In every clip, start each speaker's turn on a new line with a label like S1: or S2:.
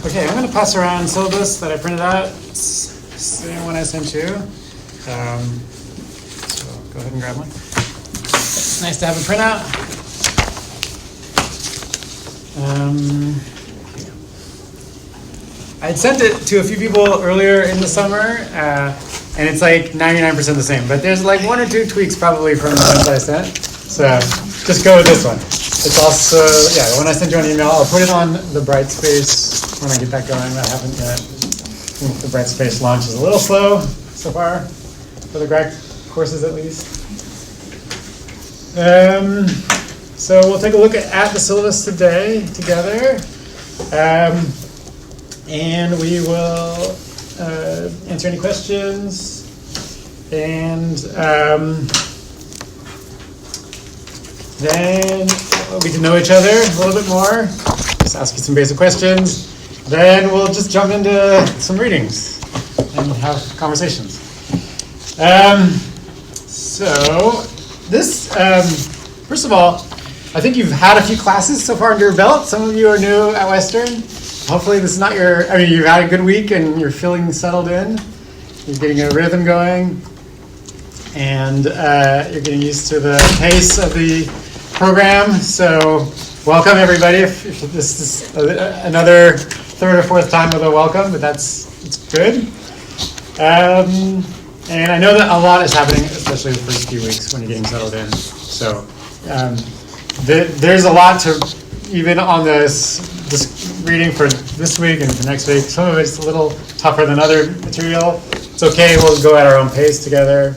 S1: Okay, I'm going to pass around syllabus that I printed out. It's the same one I sent you. So go ahead and grab one. It's nice to have a printout. I had sent it to a few people earlier in the summer, and it's like 99% the same. But there's like one or two tweaks probably from the ones I sent. So just go with this one. It's also, yeah, when I send you an email, I'll put it on the Brightspace when I get that going. I haven't yet. I think the Brightspace launch is a little slow so far, for the grad courses at least. So we'll take a look at the syllabus today together. And we will answer any questions. And then we can know each other a little bit more. Just ask you some basic questions. Then we'll just jump into some readings and have conversations. So this, first of all, I think you've had a few classes so far under your belt. Some of you are new at Western. Hopefully this is not you've had a good week and you're feeling settled in. You're getting a rhythm going. And you're getting used to the pace of the program. So welcome everybody. If this is another third or fourth time with a welcome, but it's good. And I know that a lot is happening, especially the first few weeks when you're getting settled in. So there's a lot to, even on this reading for this week and for next week. Some of it's a little tougher than other material. It's okay, we'll go at our own pace together.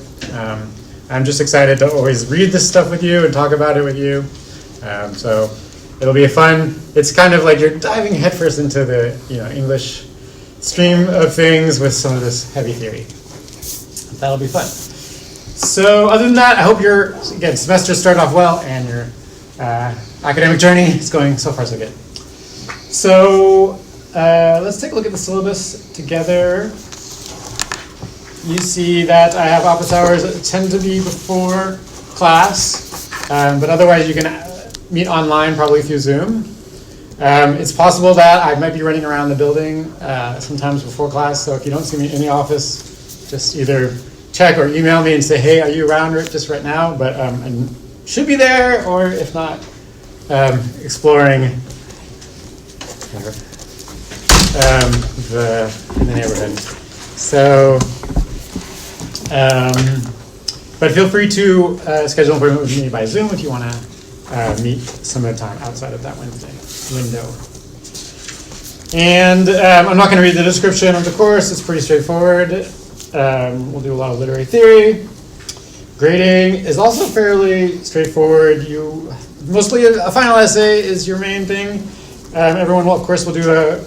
S1: I'm just excited to always read this stuff with you and talk about it with you. So it'll be fun. It's kind of like you're diving headfirst into the English stream of things with some of this heavy theory. That'll be fun. So other than that, I hope your semester started off well and your academic journey is going so far so good. So let's take a look at the syllabus together. You see that I have office hours that tend to be before class, but otherwise you can meet online, probably through Zoom. It's possible that I might be running around the building sometimes before class, so if you don't see me in the office, just either check or email me and say, hey, are you around just right now? But I should be there, or if not, exploring the neighborhood. So, but feel free to schedule an appointment with me by Zoom if you want to meet some of the time outside of that Wednesday window. And I'm not going to read the description of the course. It's pretty straightforward. We'll do a lot of literary theory. Grading is also fairly straightforward. Mostly a final essay is your main thing. Everyone, of course, will do a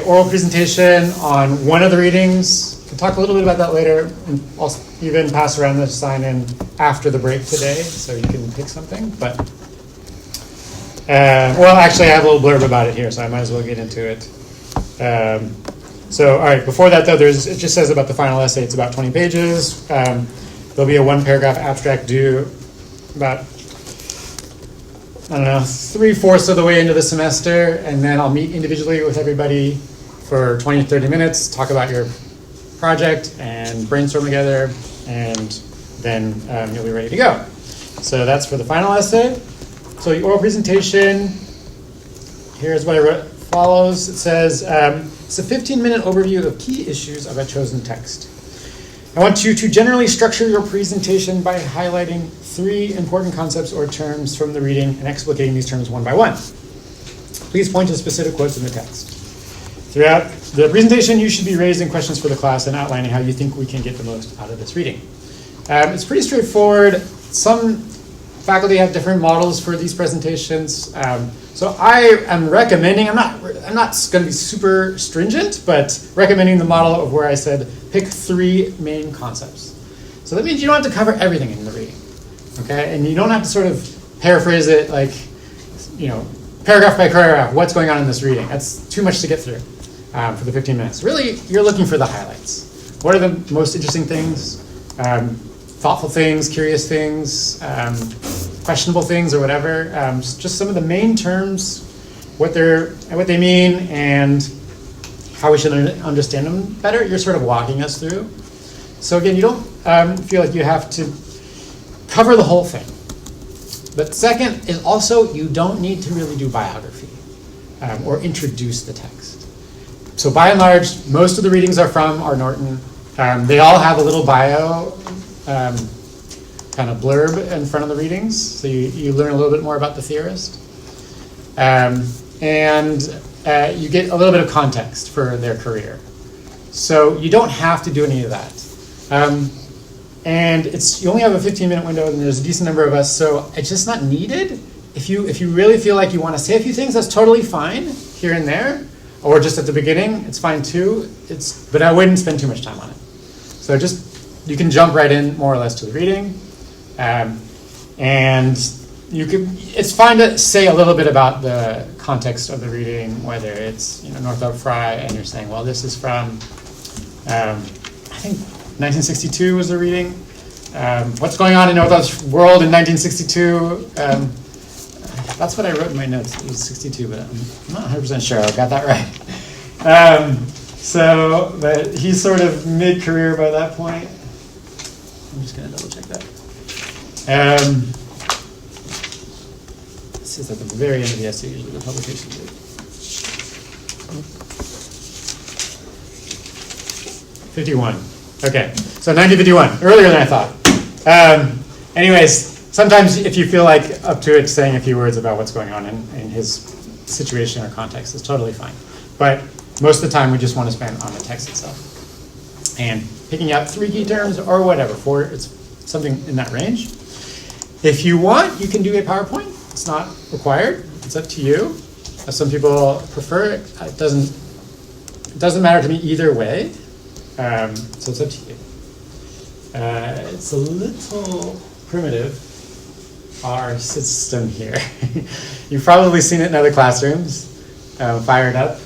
S1: oral presentation on one of the readings. We'll talk a little bit about that later, and also even pass around the sign-in after the break today, so you can pick something. But actually, I have a little blurb about it here, so I might as well get into it. So, all right. Before that, though, it just says about the final essay. It's about 20 pages. There'll be a one-paragraph abstract due about 3/4 of the way into the semester, and then I'll meet individually with everybody for 20 to 30 minutes, talk about your project and brainstorm together, and then you'll be ready to go. So that's for the final essay. So the oral presentation, here's what I wrote follows. It says, it's a 15-minute overview of key issues of a chosen text. I want you to generally structure your presentation by highlighting 3 important concepts or terms from the reading and explicating these terms one by one. Please point to specific quotes in the text. Throughout the presentation, you should be raising questions for the class and outlining how you think we can get the most out of this reading. It's pretty straightforward. Some faculty have different models for these presentations. So I am recommending, I'm not going to be super stringent, but recommending the model of where I said pick 3 main concepts. So that means you don't have to cover everything in the reading, okay? And you don't have to sort of paraphrase it like, paragraph by paragraph, what's going on in this reading. That's too much to get through for the 15 minutes. Really, you're looking for the highlights. What are the most interesting things, thoughtful things, curious things, questionable things or whatever. Just some of the main terms what they mean and how we should understand them better. You're sort of walking us through. So again, you don't feel like you have to cover the whole thing. But second is also, you don't need to really do biography or introduce the text. So by and large, most of the readings are from R. Norton. They all have a little bio kind of blurb in front of the readings, so you learn a little bit more about the theorist. And you get a little bit of context for their career. So you don't have to do any of that. And you only have a 15-minute window, and there's a decent number of us, so it's just not needed. If you really feel like you want to say a few things, that's totally fine here and there, or just at the beginning, it's fine too. But I wouldn't spend too much time on it. So you can jump right in more or less to the reading, and it's fine to say a little bit about the context of the reading, whether it's Northrop Frye, and you're saying, well, this is from I think 1962 was the reading. What's going on in Northrop's world in 1962? That's what I wrote in my notes. It was 62, but I'm not 100% sure I got that right. But he's sort of mid-career by that point. I'm just going to double check that. This is at the very end of the essay, usually the publication date. 51. Okay, so 1951, earlier than I thought. Anyways, sometimes if you feel like up to it, saying a few words about what's going on in his situation or context is totally fine. But most of the time, we just want to spend on the text itself. And picking out 3 key terms or whatever, 4, it's something in that range. If you want, you can do a PowerPoint. It's not required. It's up to you. Some people prefer it. It doesn't matter to me either way. So it's up to you. It's a little primitive, our system here. You've probably seen it in other classrooms, fired up,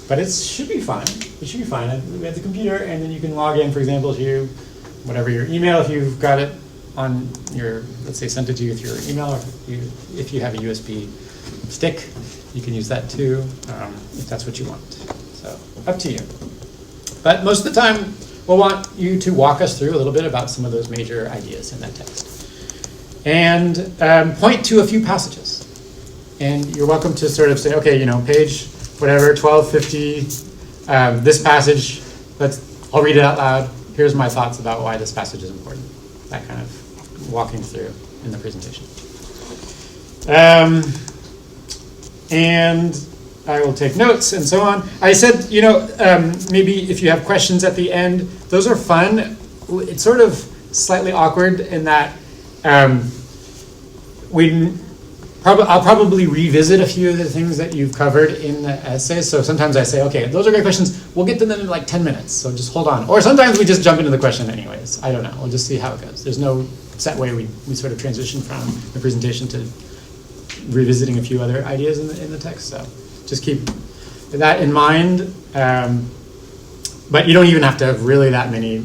S1: but it should be fine. It should be fine. We have the computer, and then you can log in, for example, to whatever your email, if you've got it on your, let's say, sent it to you with your email, or if you have a USB stick, you can use that too, if that's what you want. So up to you. But most of the time, we'll want you to walk us through a little bit about some of those major ideas in that text. And point to a few passages. And you're welcome to sort of say, okay, page whatever, 1250, this passage, I'll read it out loud. Here's my thoughts about why this passage is important. That kind of walking through in the presentation. And I will take notes and so on. I said, maybe if you have questions at the end, those are fun. It's sort of slightly awkward in that I'll probably revisit a few of the things that you've covered in the essay. So sometimes I say, okay, those are great questions. We'll get to them in like 10 minutes, so just hold on. Or sometimes we just jump into the question anyways. I don't know. We'll just see how it goes. There's no set way we sort of transition from the presentation to revisiting a few other ideas in the text. So just keep that in mind. But you don't even have to have really that many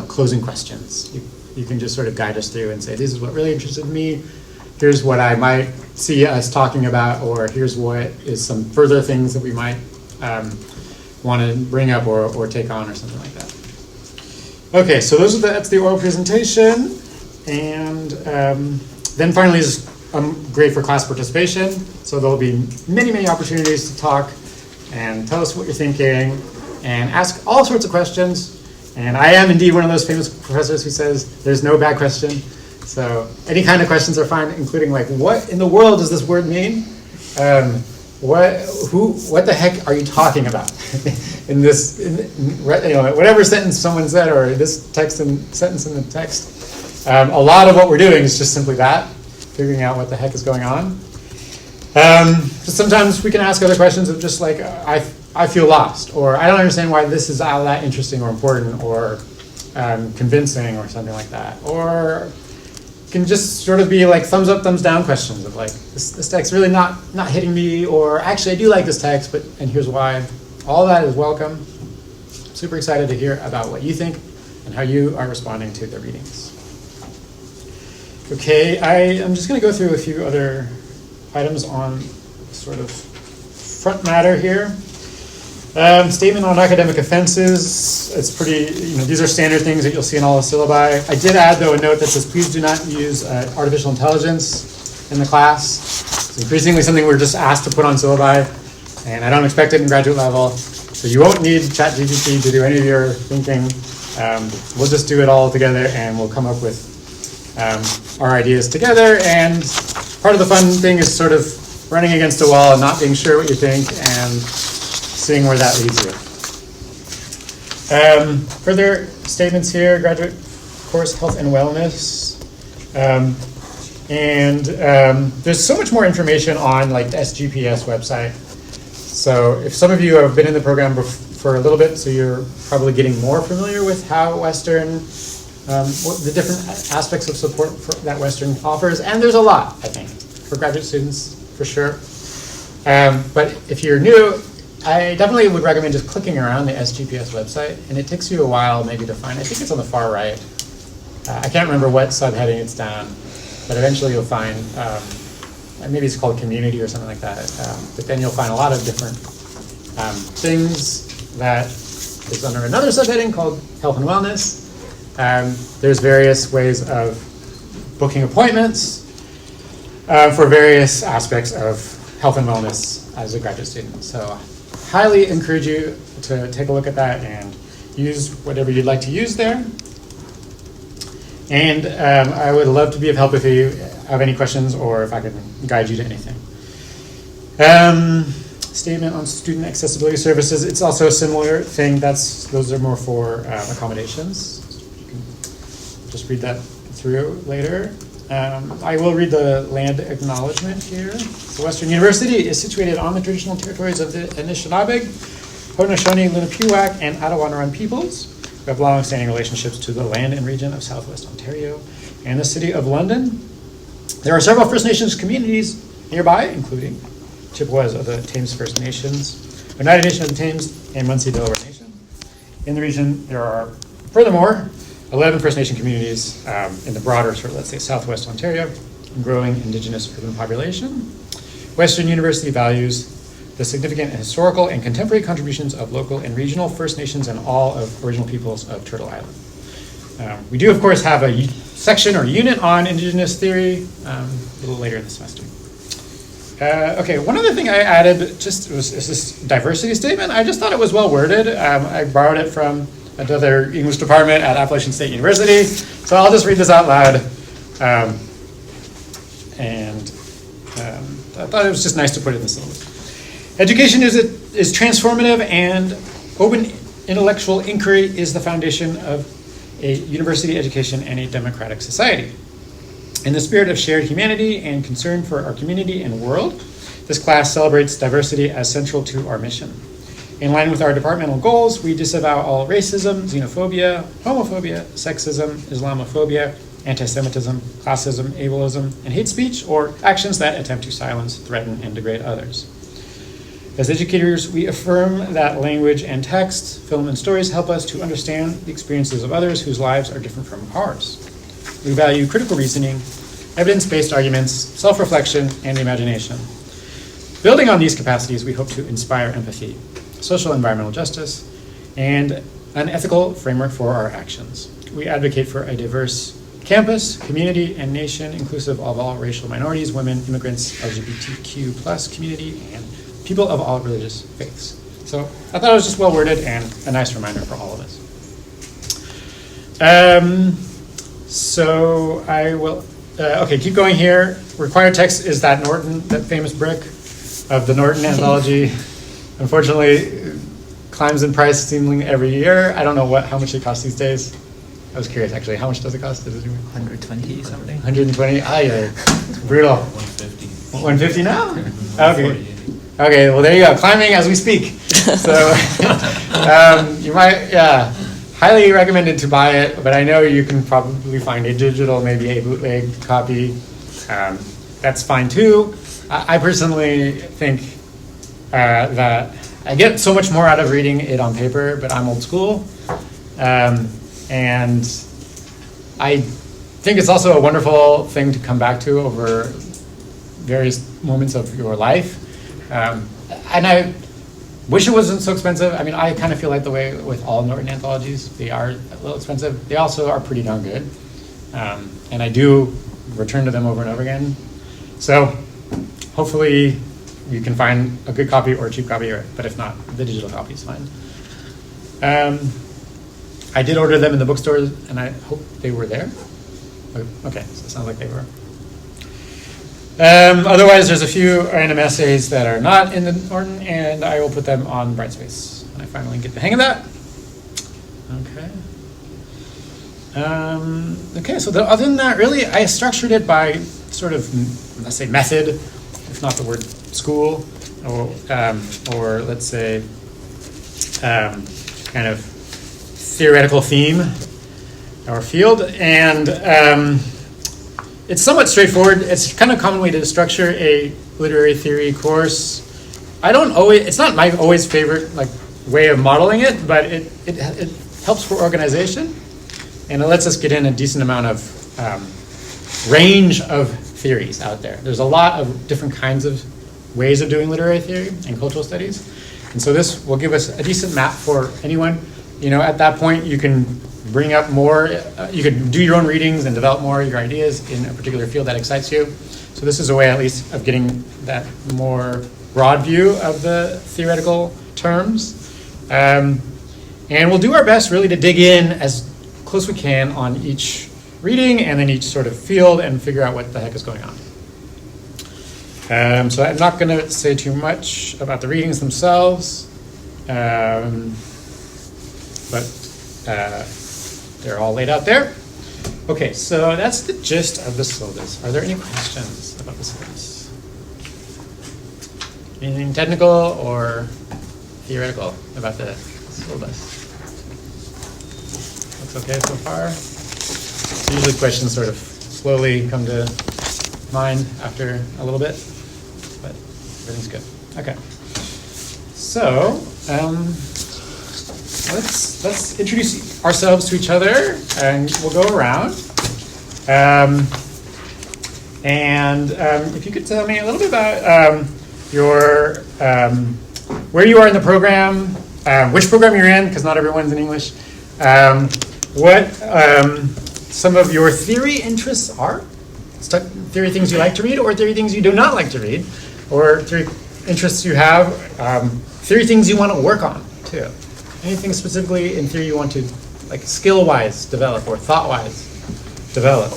S1: closing questions. You can just sort of guide us through and say, this is what really interested me. Here's what I might see us talking about, or here's what is some further things that we might want to bring up or take on or something like that. Okay, so that's the oral presentation. And then finally is great for class participation. So there'll be many, many opportunities to talk and tell us what you're thinking and ask all sorts of questions. And I am indeed one of those famous professors who says there's no bad question. So any kind of questions are fine, including like, what in the world does this word mean? What the heck are you talking about in whatever sentence someone said, or this sentence in the text? A lot of what we're doing is just simply that, figuring out what the heck is going on. But sometimes we can ask other questions of just like, I feel lost, or I don't understand why this is all that interesting or important or convincing or something like that. Or can just sort of be like thumbs up, thumbs down questions of like, this text really not hitting me, or actually I do like this text, and here's why. All that is welcome. Super excited to hear about what you think and how you are responding to the readings. Okay, I'm just going to go through a few other items on sort of front matter here. Statement on academic offenses. It's pretty, these are standard things that you'll see in all the syllabi. I did add, though, a note that says, please do not use artificial intelligence in the class. It's increasingly something we're just asked to put on syllabi, and I don't expect it in graduate level. So you won't need ChatGPT to do any of your thinking. We'll just do it all together, and we'll come up with our ideas together. And part of the fun thing is sort of running against a wall and not being sure what you think, and seeing where that leads you. Further statements here, graduate course Health and Wellness. There's so much more information on the SGPS website. So if some of you have been in the program for a little bit, so you're probably getting more familiar with how Western, what the different aspects of support that Western offers, and there's a lot, I think, for graduate students, for sure. But if you're new, I definitely would recommend just clicking around the SGPS website, and it takes you a while maybe to find. I think it's on the far right. I can't remember what subheading it's down, but eventually you'll find, maybe it's called community or something like that, but then you'll find a lot of different things that is under another subheading called health and wellness. There's various ways of booking appointments for various aspects of health and wellness as a graduate student. So highly encourage you to take a look at that and use whatever you'd like to use there. And I would love to be of help if you have any questions or if I can guide you to anything. Statement on student accessibility services. It's also a similar thing. Those are more for accommodations. You can just read that through later. I will read the land acknowledgement here. So Western University is situated on the traditional territories of the Anishinaabe, Haudenosaunee, Lenape, and Attawandaron peoples. We have long-standing relationships to the land and region of Southwest Ontario and the City of London. There are several First Nations communities nearby, including Chippewas of the Thames First Nations, United Nation of the Thames, and Munsee Delaware Nation. In the region, there are, furthermore, 11 First Nation communities in the broader, let's say, Southwest Ontario, and growing Indigenous urban population. Western University values the significant historical and contemporary contributions of local and regional First Nations and all of original peoples of Turtle Island. We do, of course, have a section or unit on Indigenous theory a little later in the semester. Okay, one other thing I added is this diversity statement. I just thought it was well worded. I borrowed it from another English department at Appalachian State University, so I'll just read this out loud. I thought it was just nice to put it in the syllabus. Education is transformative, and open intellectual inquiry is the foundation of a university education and a democratic society. In the spirit of shared humanity and concern for our community and world, this class celebrates diversity as central to our mission. In line with our departmental goals, we disavow all racism, xenophobia, homophobia, sexism, Islamophobia, anti-Semitism, classism, ableism, and hate speech, or actions that attempt to silence, threaten, and degrade others. As educators, we affirm that language and text, film, and stories help us to understand the experiences of others whose lives are different from ours. We value critical reasoning, evidence-based arguments, self-reflection, and imagination. Building on these capacities, we hope to inspire empathy, social and environmental justice, and an ethical framework for our actions. We advocate for a diverse campus, community, and nation inclusive of all racial minorities, women, immigrants, LGBTQ+ community, and people of all religious faiths. So I thought it was just well worded and a nice reminder for all of us. So I will, okay, keep going here. Required text is that famous brick of the Norton anthology. Unfortunately, climbs in price seemingly every year. I don't know how much it costs these days. I was curious, actually. How much does it cost?
S2: 120 something.
S1: 120? Yeah. Brutal.
S2: 150.
S1: 150 now? Okay. Okay, well, there you go. Climbing as we speak. So you might, highly recommended to buy it, but I know you can probably find a digital, maybe a bootleg copy. That's fine too. I personally think that I get so much more out of reading it on paper, but I'm old school. And I think it's also a wonderful thing to come back to over various moments of your life. And I wish it wasn't so expensive. I mean, I kind of feel like the way with all Norton anthologies. They are a little expensive. They also are pretty darn good. And I do return to them over and over again. So hopefully you can find a good copy or a cheap copy, but if not, the digital copy is fine. I did order them in the bookstores, and I hope they were there. Okay, so it sounds like they were. Otherwise, there's a few random essays that are not in the Norton, and I will put them on Brightspace when I finally get the hang of that. Okay. Okay, so other than that, really, I structured it by sort of, let's say, method, if not the word school, or let's say, kind of theoretical theme or field, and it's somewhat straightforward. It's kind of a common way to structure a literary theory course. It's not my always favorite way of modeling it, but it helps for organization, and it lets us get in a decent amount of range of theories out there. There's a lot of different kinds of ways of doing literary theory and cultural studies, and so this will give us a decent map for anyone. At that point, you can bring up more, you could do your own readings and develop more of your ideas in a particular field that excites you. So this is a way, at least, of getting that more broad view of the theoretical terms. And we'll do our best, really, to dig in as close we can on each reading and then each sort of field and figure out what the heck is going on. So I'm not going to say too much about the readings themselves. But they're all laid out there. Okay, so that's the gist of the syllabus. Are there any questions about the syllabus? Anything technical or theoretical about the syllabus? Looks okay so far. Usually questions sort of slowly come to mind after a little bit, but everything's good. Okay, so let's introduce ourselves to each other, and we'll go around. If you could tell me a little bit about your where you are in the program, which program you're in, because not everyone's in English. What some of your theory interests are, theory things you like to read, or theory things you do not like to read, or theory interests you have, theory things you want to work on too. Anything specifically in theory you want to, skill-wise develop or thought-wise develop.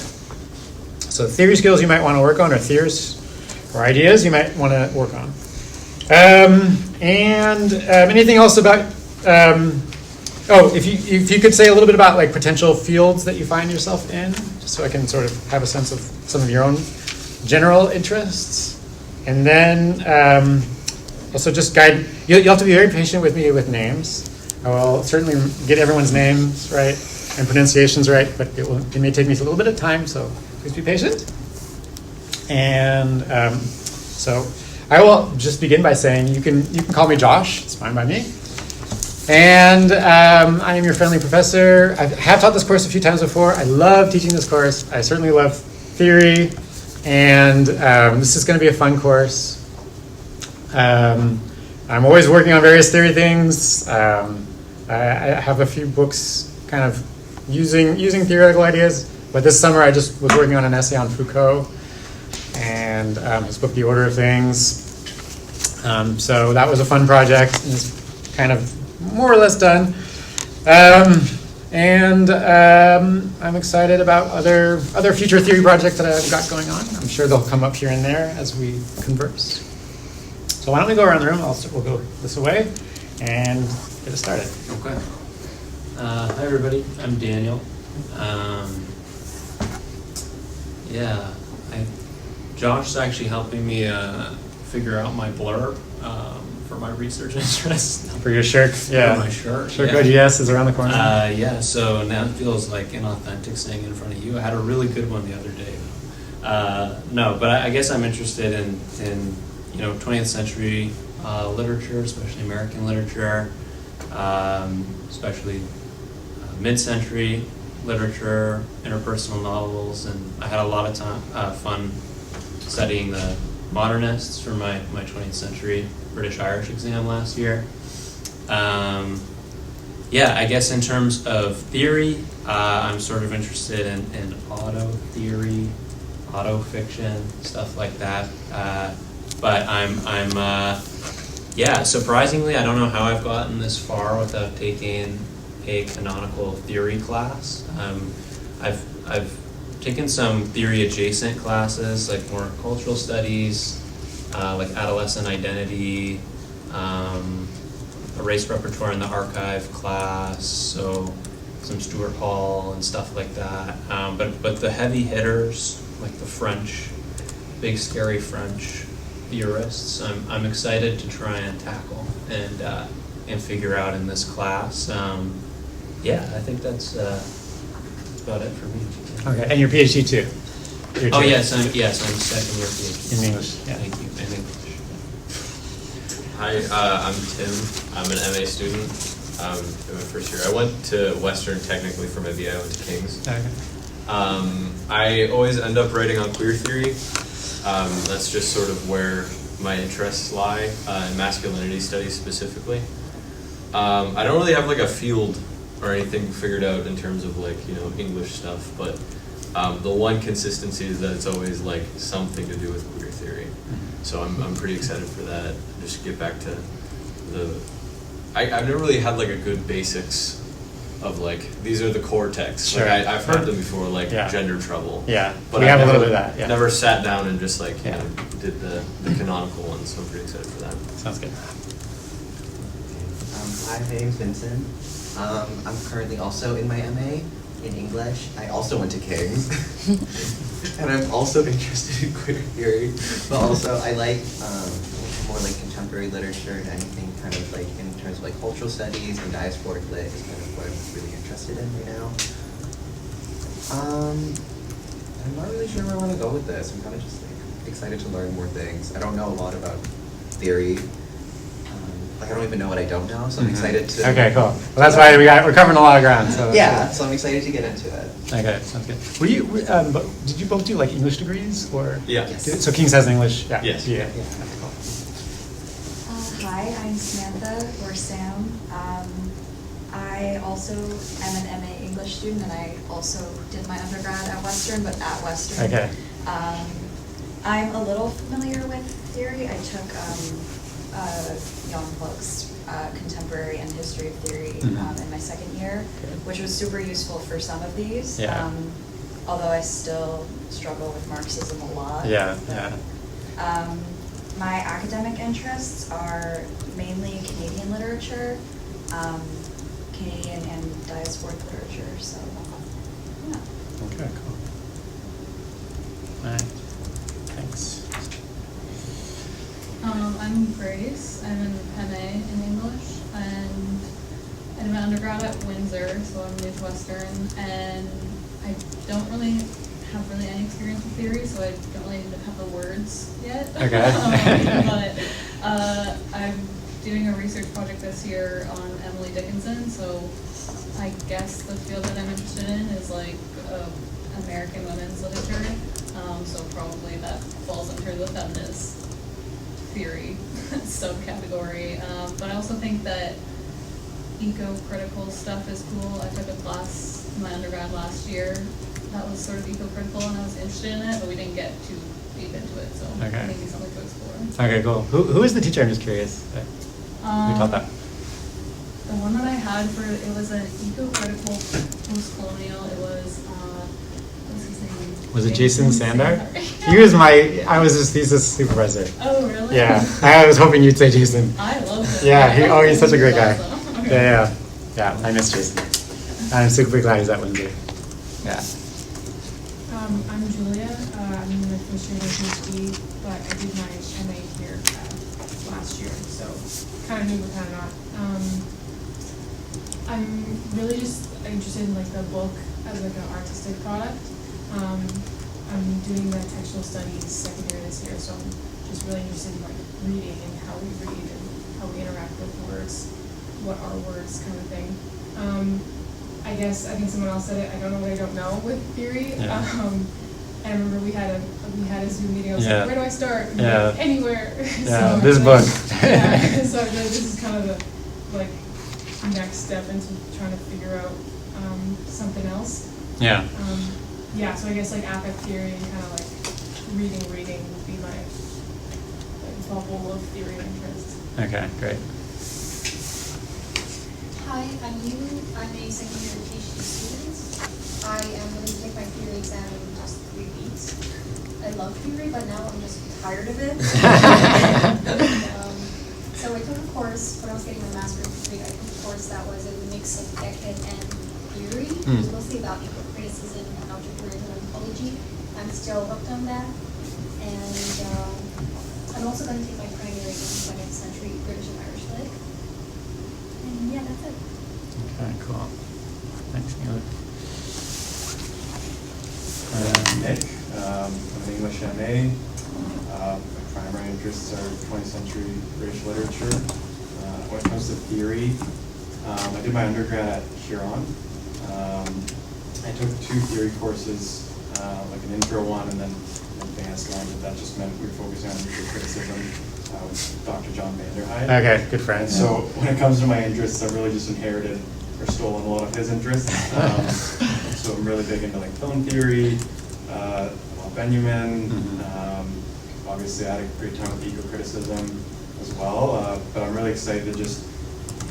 S1: So theory skills you might want to work on, or theories or ideas you might want to work on. Anything else about, if you could say a little bit about potential fields that you find yourself in, just so I can sort of have a sense of some of your own general interests. And then also just guide, you'll have to be very patient with me with names. I will certainly get everyone's names right and pronunciations right, but it may take me a little bit of time, so please be patient. And so I will just begin by saying you can call me Josh. It's fine by me. And I am your friendly professor. I have taught this course a few times before. I love teaching this course. I certainly love theory, and this is going to be a fun course. I'm always working on various theory things. I have a few books kind of using theoretical ideas, but this summer I just was working on an essay on Foucault and his book, The Order of Things. So that was a fun project, and it's kind of more or less done. I'm excited about other future theory projects that I've got going on. I'm sure they'll come up here and there as we converse. So why don't we go around the room? We'll go this way and get it started.
S3: Okay. Hi, everybody. I'm Daniel. Josh is actually helping me figure out my blurb for my research interest.
S1: For your shirt, yeah.
S3: For my shirt.
S1: Shirt code yes is around the corner.
S3: So now it feels like inauthentic saying in front of you. I had a really good one the other day. But I guess I'm interested in 20th century literature, especially American literature, especially mid-century literature, interpersonal novels, and I had a lot of fun studying the modernists for my 20th century British Irish exam last year. Yeah, I guess in terms of theory, I'm sort of interested in auto theory, auto fiction, stuff like that. But yeah, surprisingly, I don't know how I've gotten this far without taking a canonical theory class. I've taken some theory adjacent classes, like more cultural studies, like adolescent identity, a race repertoire in the archive class, so some Stuart Hall and stuff like that. But the heavy hitters, like the French, big scary French theorists, I'm excited to try and tackle and figure out in this class. Yeah, I think that's about it for me.
S1: Okay, and your PhD too?
S3: Oh yes, I'm second year PhD.
S1: In English, yeah.
S3: Thank you, in English.
S4: Hi, I'm Tim. I'm an MA student. I'm in my first year. I went to Western technically for my BA. I went to King's.
S1: Okay.
S4: I always end up writing on queer theory. That's just sort of where my interests lie, in masculinity studies specifically. I don't really have like a field or anything figured out in terms of like, English stuff, but the one consistency is that it's always like something to do with queer theory. So I'm pretty excited for that. Just get back to I've never really had like a good basics of like, these are the core texts.
S1: Sure.
S4: Like I've heard them before, like
S1: Yeah.
S4: Gender Trouble.
S1: Yeah,
S4: But
S1: we
S4: I
S1: have a
S4: never,
S1: little bit of that, yeah.
S4: Never sat down and just like,
S1: Yeah.
S4: did the canonical ones, so I'm pretty excited for that.
S1: Sounds good.
S5: Hi, my name's Vincent. I'm currently also in my MA in English. I also went to King's. And I'm also interested in queer theory, but also I like more like contemporary literature and anything kind of like in terms of like cultural studies and diasporic lit is kind of what I'm really interested in right now. I'm not really sure where I want to go with this. I'm kind of just like excited to learn more things. I don't know a lot about theory. Like I don't even know what I don't know, so I'm excited to.
S1: Okay, cool. Well, that's why we're covering a lot of ground. So
S5: Yeah, so I'm excited to get into it.
S1: Okay, sounds good. Did you both do like English degrees or?
S4: Yeah.
S5: Yes.
S1: So King's has an English. Yeah.
S4: Yes.
S1: Yeah.
S5: Yeah.
S1: Cool.
S6: Hi, I'm Samantha, or Sam. I also am an MA English student, and I also did my undergrad at Western, but at Western.
S1: Okay.
S6: I'm a little familiar with theory. I took Young Book's Contemporary and History of Theory in my second year, which was super useful for some of these.
S1: Yeah.
S6: Although I still struggle with Marxism a lot.
S1: Yeah,
S6: but, my academic interests are mainly Canadian literature, Canadian and diasporic literature, so yeah.
S1: Okay, cool. All right, thanks.
S7: I'm Grace. I'm an MA in English, and I did my undergrad at Windsor, so I'm new to Western, and I don't really have any experience with theory, so I don't really have the words yet.
S1: Okay.
S7: But I'm doing a research project this year on Emily Dickinson, so I guess the field that I'm interested in is like American women's literature, so probably that falls under the feminist theory subcategory. But I also think that eco-critical stuff is cool. I took a class in my undergrad last year that was sort of eco-critical, and I was interested in it, but we didn't get too deep into it, so
S1: Okay.
S7: maybe something to explore.
S1: Okay, cool. Who is the teacher? I'm just curious. Who taught that?
S7: The one that I had it was an eco-critical post-colonial. It was, what's his name?
S1: Was it Jason Sandar? I was his thesis supervisor.
S7: Oh, really?
S1: Yeah, I was hoping you'd say Jason.
S7: I love him.
S1: Yeah, he's such a great guy.
S7: Awesome. Okay.
S1: Yeah, I miss Jason. I'm super glad he's at Windsor. Yeah.
S8: I'm Julia. I'm in my first year of PhD, but I did my MA here last year, so kind of new but kind of not. I'm really just interested in like the book as like an artistic product. I'm doing the textual studies second year this year, so I'm just really interested in like reading and how we read and how we interact with words, what are words kind of thing. I think someone else said it, I don't know what I don't know with theory.
S1: Yeah.
S8: And I remember we had a Zoom meeting. I was
S1: Yeah.
S8: like, where do I start? And
S1: Yeah.
S8: like, anywhere.
S1: Yeah,
S8: So
S1: this
S8: I
S1: book.
S8: yeah. So I feel like this is kind of the like next step into trying to figure out something else.
S1: Yeah.
S8: Yeah. So I guess like affect theory and kind of like reading would be my like bubble of theory of interest.
S1: Okay, great.
S9: Hi, I'm Yu. I'm a second year PhD student. I am going to take my theory exam in just 3 weeks. I love theory, but now I'm just tired of it. So I took a course, when I was getting my master's degree, I took a course that was a mix of Beckett and theory. It was mostly about eco-criticism and object-oriented anthropology. I'm still hooked on that. And I'm also going to take my primary in 20th century British and Irish lit. And yeah, that's it.
S1: Okay, cool. Thanks, Neil.
S10: Nick. I'm an English MA. My primary interests are 20th century British literature. When it comes to theory, I did my undergrad at Huron. I took 2 theory courses, like an intro one and then an advanced one, but that just meant we were focusing on eco-criticism with Dr. John Vanderhyde.
S1: Okay, good friend.
S10: So when it comes to my interests, I've really just inherited or stolen a lot of his interests. So I'm really big into like film theory, Benjamin. Obviously, I had a great time with eco-criticism as well. But I'm really excited to just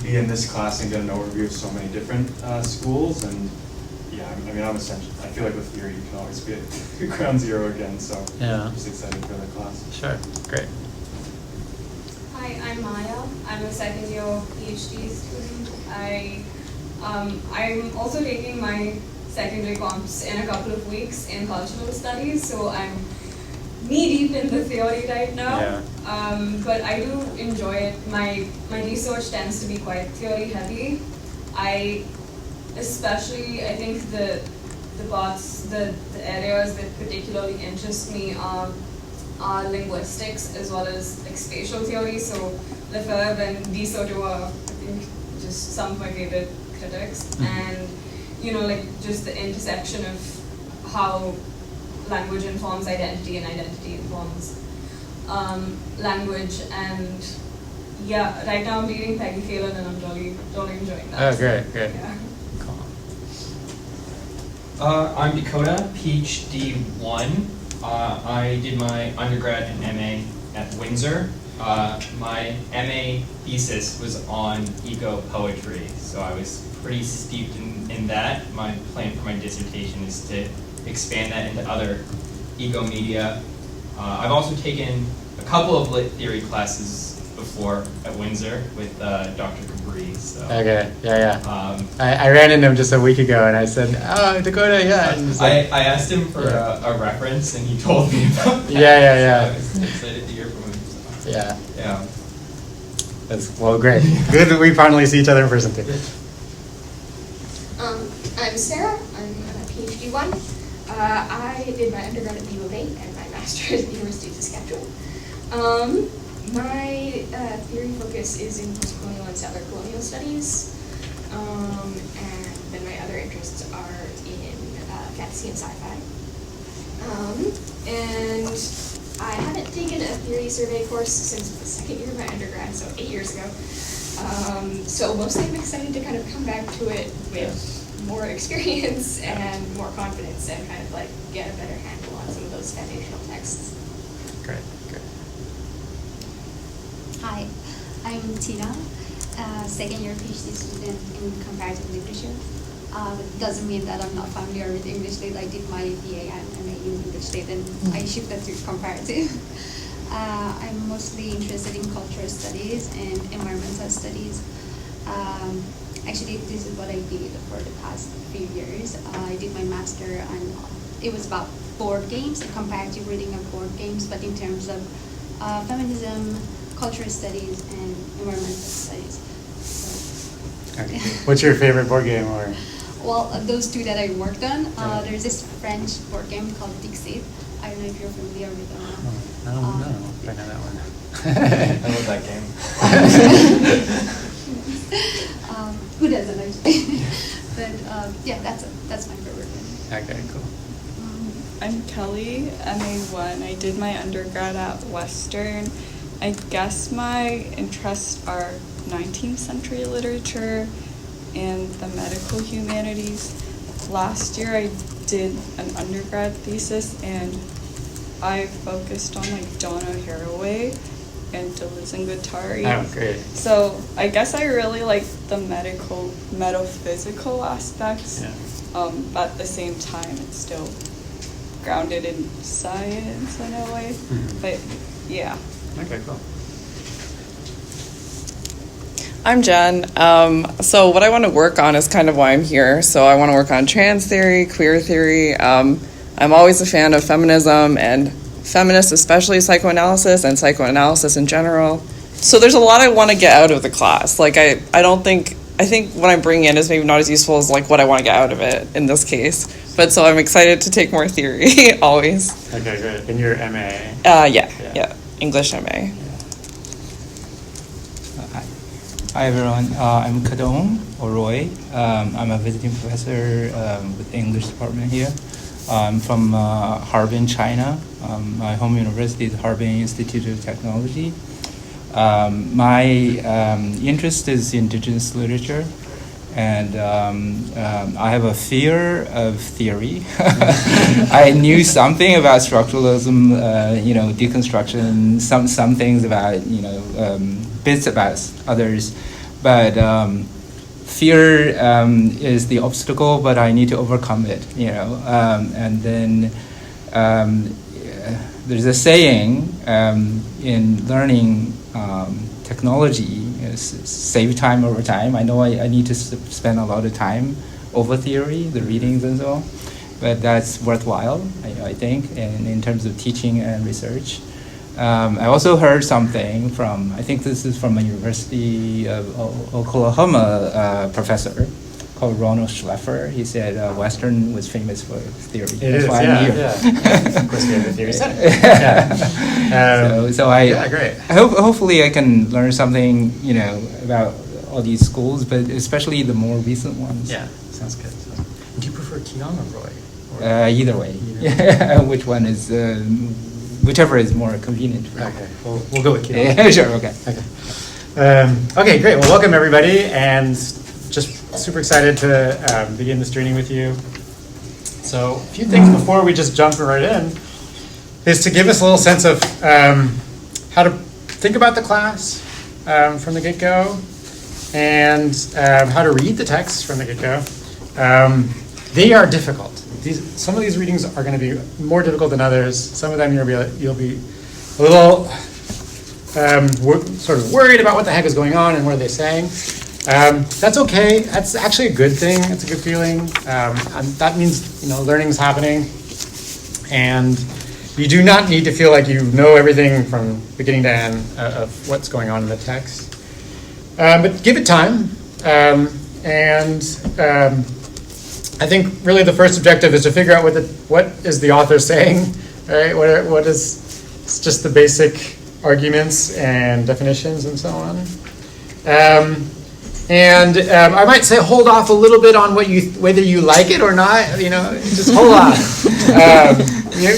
S10: be in this class and get an overview of so many different schools. And yeah, I mean, I'm essentially, I feel like with theory, you can always be at ground zero again. So
S1: Yeah.
S10: I'm just excited for the class.
S1: Sure, great.
S11: Hi, I'm Maya. I'm a second year PhD student. I'm also taking my secondary comps in a couple of weeks in cultural studies, so I'm knee deep in the theory right now.
S1: Yeah.
S11: But I do enjoy it. My research tends to be quite theory heavy. I think the areas that particularly interest me are linguistics as well as like spatial theory. So Lefebvre and Desoto are, I think, just some of my favorite critics. And like just the intersection of how language informs identity and identity informs language. And yeah, right now I'm reading Peggy Phelan and I'm really enjoying that.
S1: Oh, great.
S11: Yeah.
S1: Cool.
S2: I'm Dakota, PhD 1. I did my undergrad and MA at Windsor. My MA thesis was on eco-poetry, so I was pretty steeped in that. My plan for my dissertation is to expand that into other eco-media. I've also taken a couple of lit theory classes before at Windsor with Dr. Cabri. So,
S1: Okay, yeah. I ran into him just a week ago and I said, oh, Dakota, yeah. And he's like,
S2: I asked him for a reference and he told me about that.
S1: Yeah.
S2: So I was excited to hear from him. So.
S1: Yeah.
S2: Yeah.
S1: That's, well, great. Good that we finally see each other in person too.
S9: I'm Sarah. I'm a PhD 1. I did my undergrad at the U of A and my master's at the University of Saskatchewan. My theory focus is in post-colonial and settler colonial studies, and then my other interests are in fantasy and sci-fi. And I haven't taken a theory survey course since the second year of my undergrad, so 8 years ago. So mostly I'm excited to kind of come back to it with more experience and more confidence and kind of like get a better handle on some of those foundational texts.
S1: Great.
S12: Hi, I'm Tina, second year PhD student in comparative literature. Doesn't mean that I'm not familiar with English lit. I did my BA and MA in English lit and I shifted to comparative. I'm mostly interested in cultural studies and environmental studies. Actually, this is what I did for the past few years. I did my master on, it was about board games, a comparative reading of board games, but in terms of feminism, cultural studies, and environmental studies. So,
S1: Okay. What's your favorite board game? Or
S12: well, those two that I worked on, there's this French board game called Dixit. I don't know if you're familiar with them.
S1: I don't know if I know that one.
S2: I love that game.
S12: Who doesn't actually? But yeah, that's my favorite one.
S1: Okay, cool.
S13: I'm Kat. Kelly, MA1. I did my undergrad at Western. I guess my interests are 19th century literature and the medical humanities. Last year I did an undergrad thesis and I focused on like Donna Haraway and Deleuze and Guattari.
S1: Oh, great.
S13: So I guess I really like the metaphysical aspects.
S1: Yeah.
S13: But at the same time, it's still grounded in science in a way.
S1: Mhm.
S13: But yeah.
S1: Okay, cool.
S14: I'm Jen. So what I want to work on is kind of why I'm here. So I want to work on trans theory, queer theory. I'm always a fan of feminism and feminists, especially psychoanalysis and psychoanalysis in general. So there's a lot I want to get out of the class. Like I think what I'm bringing in is maybe not as useful as like what I want to get out of it in this case. But so I'm excited to take more theory always.
S1: Okay, good. In your MA?
S14: Yeah. English MA.
S15: Hi everyone, I'm Kadong or Roy. I'm a visiting professor with the English department here. I'm from Harbin, China. My home university is Harbin Institute of Technology. My interest is indigenous literature, and I have a fear of theory. I knew something about structuralism, deconstruction, some things about, bits about others, but fear is the obstacle, but I need to overcome it, and then there's a saying in learning technology is save time over time. I know I need to spend a lot of time over theory, the readings and so on, but that's worthwhile, I think, in terms of teaching and research. I also heard something from, I think this is from a University of Oklahoma professor called Ronald Schleffer. He said Western was famous for theory.
S1: It
S15: That's
S1: is,
S15: why I'm here.
S1: yeah. Of course, we have the theory center. Yeah.
S15: So I
S1: great.
S15: hopefully I can learn something, about all these schools, but especially the more recent ones.
S1: Yeah, sounds good. Do you prefer Keon or Roy?
S15: Either way. Which one is, whichever is more convenient for you.
S1: Okay, we'll go with Keon.
S15: Yeah, sure, okay.
S1: Okay, great. Well, welcome everybody, and just super excited to begin this journey with you. So a few things before we just jump right in is to give us a little sense of how to think about the class from the get-go, and how to read the text from the get-go. They are difficult. Some of these readings are going to be more difficult than others. Some of them you'll be a little sort of worried about what the heck is going on and what are they saying. That's okay. That's actually a good thing. It's a good feeling. And that means learning's happening, and you do not need to feel like you know everything from beginning to end of what's going on in the text. But give it time, and I think really the first objective is to figure out what is the author saying, right? What is it's just the basic arguments and definitions and so on. I might say hold off a little bit on whether you like it or not. Just hold on.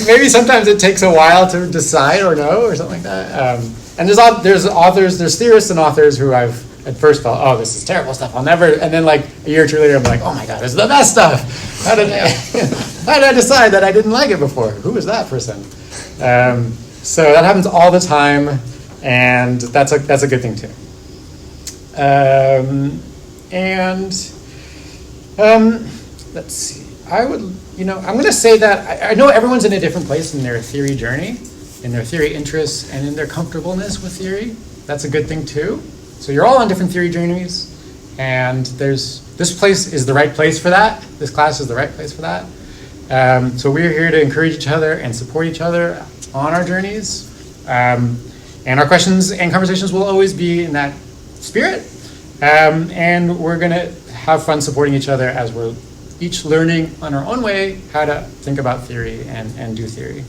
S1: Maybe sometimes it takes a while to decide or know or something like that. And there's theorists and authors who I've at first felt, oh, this is terrible stuff. I'll never. And then like a year or two later, I'm like, oh my god, this is the best stuff. How did I decide that I didn't like it before? Who was that person? So that happens all the time, and that's a good thing too. Let's see. I'm going to say that I know everyone's in a different place in their theory journey, in their theory interests, and in their comfortableness with theory. That's a good thing too. So you're all on different theory journeys, and this place is the right place for that. This class is the right place for that. So we're here to encourage each other and support each other on our journeys. And our questions and conversations will always be in that spirit. And we're going to have fun supporting each other as we're each learning on our own way how to think about theory and do theory.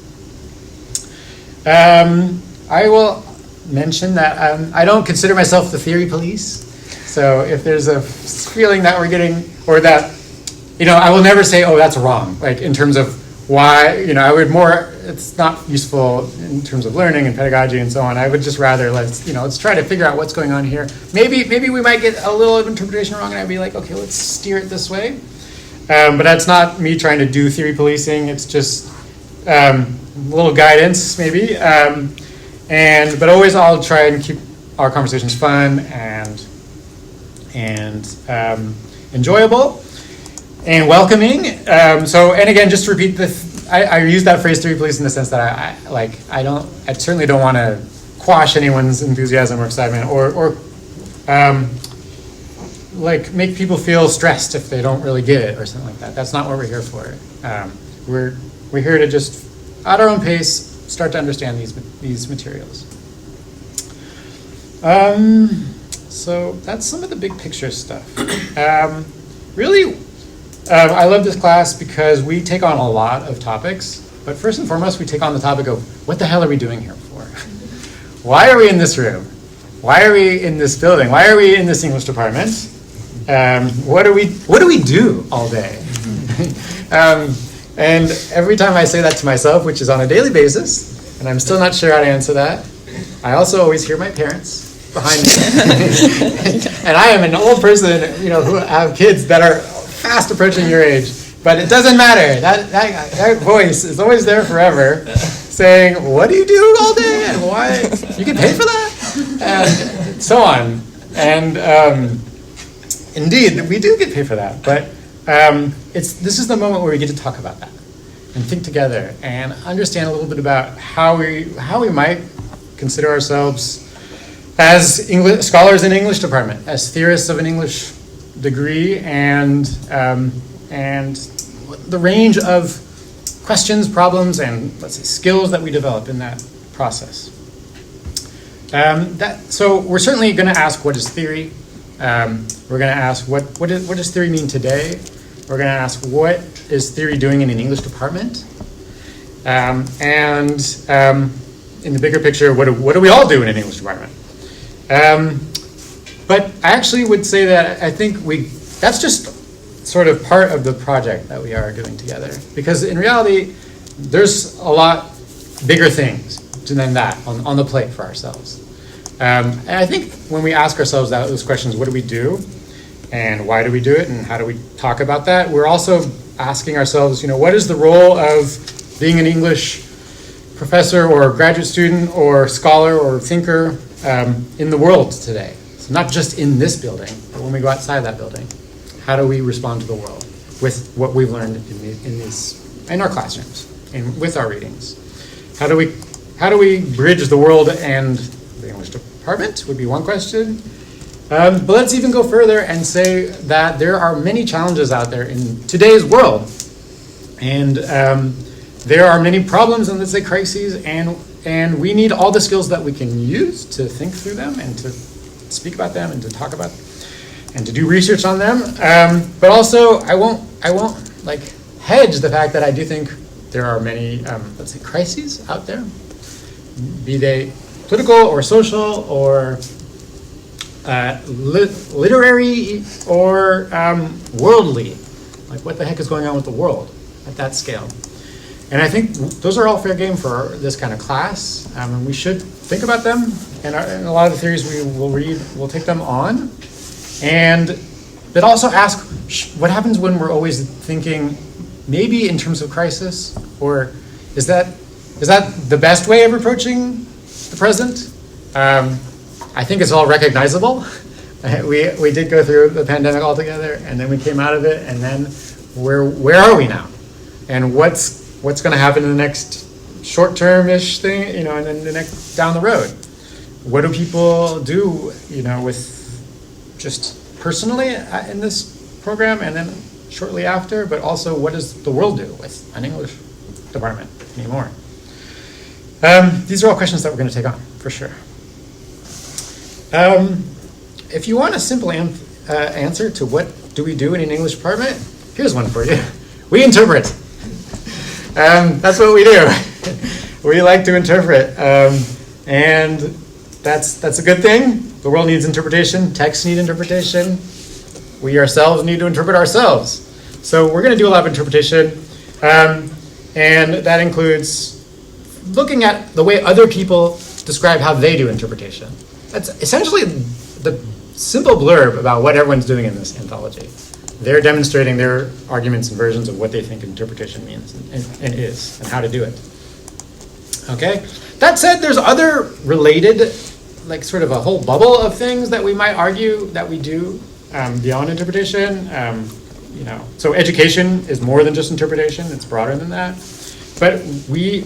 S1: I will mention that I don't consider myself the theory police. So if there's a feeling that we're getting, or that, I will never say, oh, that's wrong, like in terms of why, I would more, it's not useful in terms of learning and pedagogy and so on. I would just rather, let's try to figure out what's going on here. Maybe we might get a little of interpretation wrong, and I'd be like, okay, let's steer it this way. But that's not me trying to do theory policing. It's just a little guidance, maybe. But always I'll try and keep our conversations fun and enjoyable and welcoming. And again, just to repeat I use that phrase theory police in the sense that I certainly don't want to quash anyone's enthusiasm or excitement or make people feel stressed if they don't really get it or something like that. That's not what we're here for. We're here to just, at our own pace, start to understand these materials. So that's some of the big picture stuff. Really, I love this class because we take on a lot of topics, but first and foremost, we take on the topic of what the hell are we doing here for? Why are we in this room? Why are we in this building? Why are we in this English department? What do we do all day? And every time I say that to myself, which is on a daily basis, and I'm still not sure how to answer that, I also always hear my parents behind me. And I am an old person, who have kids that are fast approaching your age. But it doesn't matter. That voice is always there forever, saying, "What do you do all day? And why? You get paid for that?" And so on. And indeed, we do get paid for that. But this is the moment where we get to talk about that and think together and understand a little bit about how we might consider ourselves as English scholars in English department, as theorists of an English degree, and the range of questions, problems, and let's say skills that we develop in that process. So we're certainly going to ask, what is theory? We're going to ask what does theory mean today? We're going to ask, what is theory doing in an English department? And in the bigger picture, what do we all do in an English department? But I actually would say that I think that's just sort of part of the project that we are doing together. Because in reality, there's a lot bigger things than that on the plate for ourselves. And I think when we ask ourselves those questions, what do we do? And why do we do it? And how do we talk about that? We're also asking ourselves, what is the role of being an English professor or graduate student or scholar or thinker in the world today? So not just in this building, but when we go outside that building. How do we respond to the world with what we've learned in our classrooms and with our readings? How do we bridge the world and the English department would be one question. But let's even go further and say that there are many challenges out there in today's world. And there are many problems and, let's say, crises, and we need all the skills that we can use to think through them and to speak about them and to talk about them and to do research on them. But also, I won't hedge the fact that I do think there are many, let's say, crises out there, be they political or social or literary or worldly. Like, what the heck is going on with the world at that scale? And I think those are all fair game for this kind of class, and we should think about them. And a lot of the theories we will read, we'll take them on. But also ask, what happens when we're always thinking, maybe in terms of crisis, or is that the best way of approaching the present? I think it's all recognizable. We did go through the pandemic altogether, and then we came out of it, and then where are we now? And what's going to happen in the next short-term-ish thing, and then the next down the road? What do people do, with just personally in this program, and then shortly after? But also, what does the world do with an English department anymore? These are all questions that we're going to take on for sure. If you want a simple answer to what do we do in an English department, here's one for you. We interpret. That's what we do. We like to interpret. And that's a good thing. The world needs interpretation. Texts need interpretation. We ourselves need to interpret ourselves. So we're going to do a lot of interpretation. And that includes looking at the way other people describe how they do interpretation. That's essentially the simple blurb about what everyone's doing in this anthology. They're demonstrating their arguments and versions of what they think interpretation means and is, and how to do it. Okay? That said, there's other related, like sort of a whole bubble of things that we might argue that we do beyond interpretation. So education is more than just interpretation; it's broader than that. But we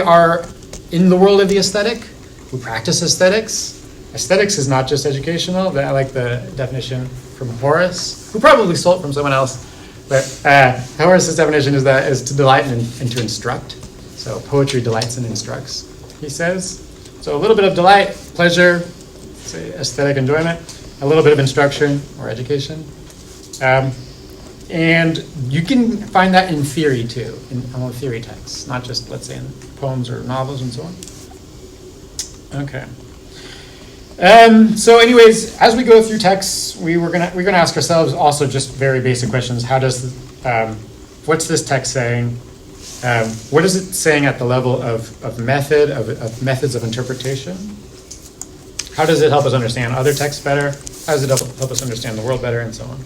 S1: are in the world of the aesthetic. We practice aesthetics. Aesthetics is not just educational, but I like the definition from Horace, who probably stole it from someone else. But Horace's definition is to delight and to instruct. So poetry delights and instructs, he says. So a little bit of delight, pleasure, say aesthetic enjoyment, a little bit of instruction or education. And you can find that in theory too, in theory texts, not just, let's say, in poems or novels and so on. Okay. So anyways, as we go through texts, we're gonna ask ourselves also just very basic questions. How does, what's this text saying? What is it saying at the level of methods of interpretation? How does it help us understand other texts better? How does it help us understand the world better, and so on?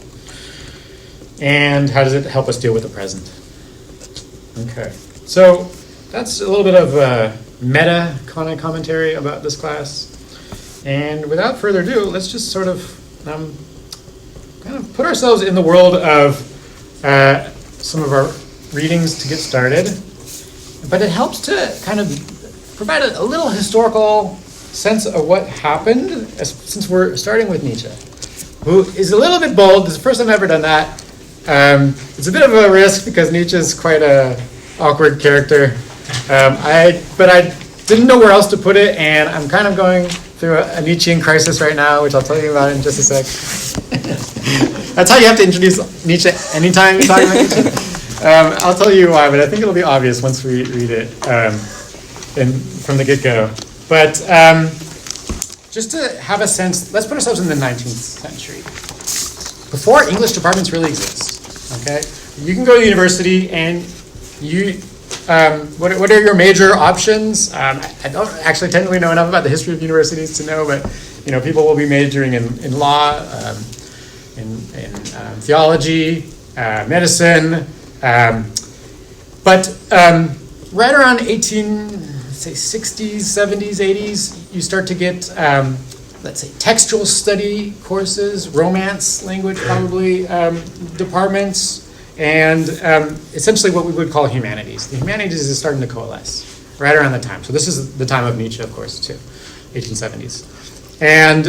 S1: And how does it help us deal with the present? Okay, so that's a little bit of meta kind of commentary about this class. And without further ado, let's just sort of kind of put ourselves in the world of some of our readings to get started. But it helps to kind of provide a little historical sense of what happened, since we're starting with Nietzsche, who is a little bit bold. This is the first time I've ever done that. It's a bit of a risk because Nietzsche is quite an awkward character. But I didn't know where else to put it, and I'm kind of going through a Nietzschean crisis right now, which I'll tell you about in just a sec. That's how you have to introduce Nietzsche anytime you're talking about Nietzsche. I'll tell you why, but I think it'll be obvious once we read it from the get-go. But just to have a sense, let's put ourselves in the 19th century. Before English departments really exist, okay? You can go to university and you, what are your major options? I don't actually technically know enough about the history of universities to know, but people will be majoring in law, in theology, medicine, but right around 60s, 70s, 80s, you start to get, let's say, textual study courses, romance language probably, departments, and essentially what we would call humanities. The humanities is starting to coalesce right around that time. So this is the time of Nietzsche, of course, too, 1870s. And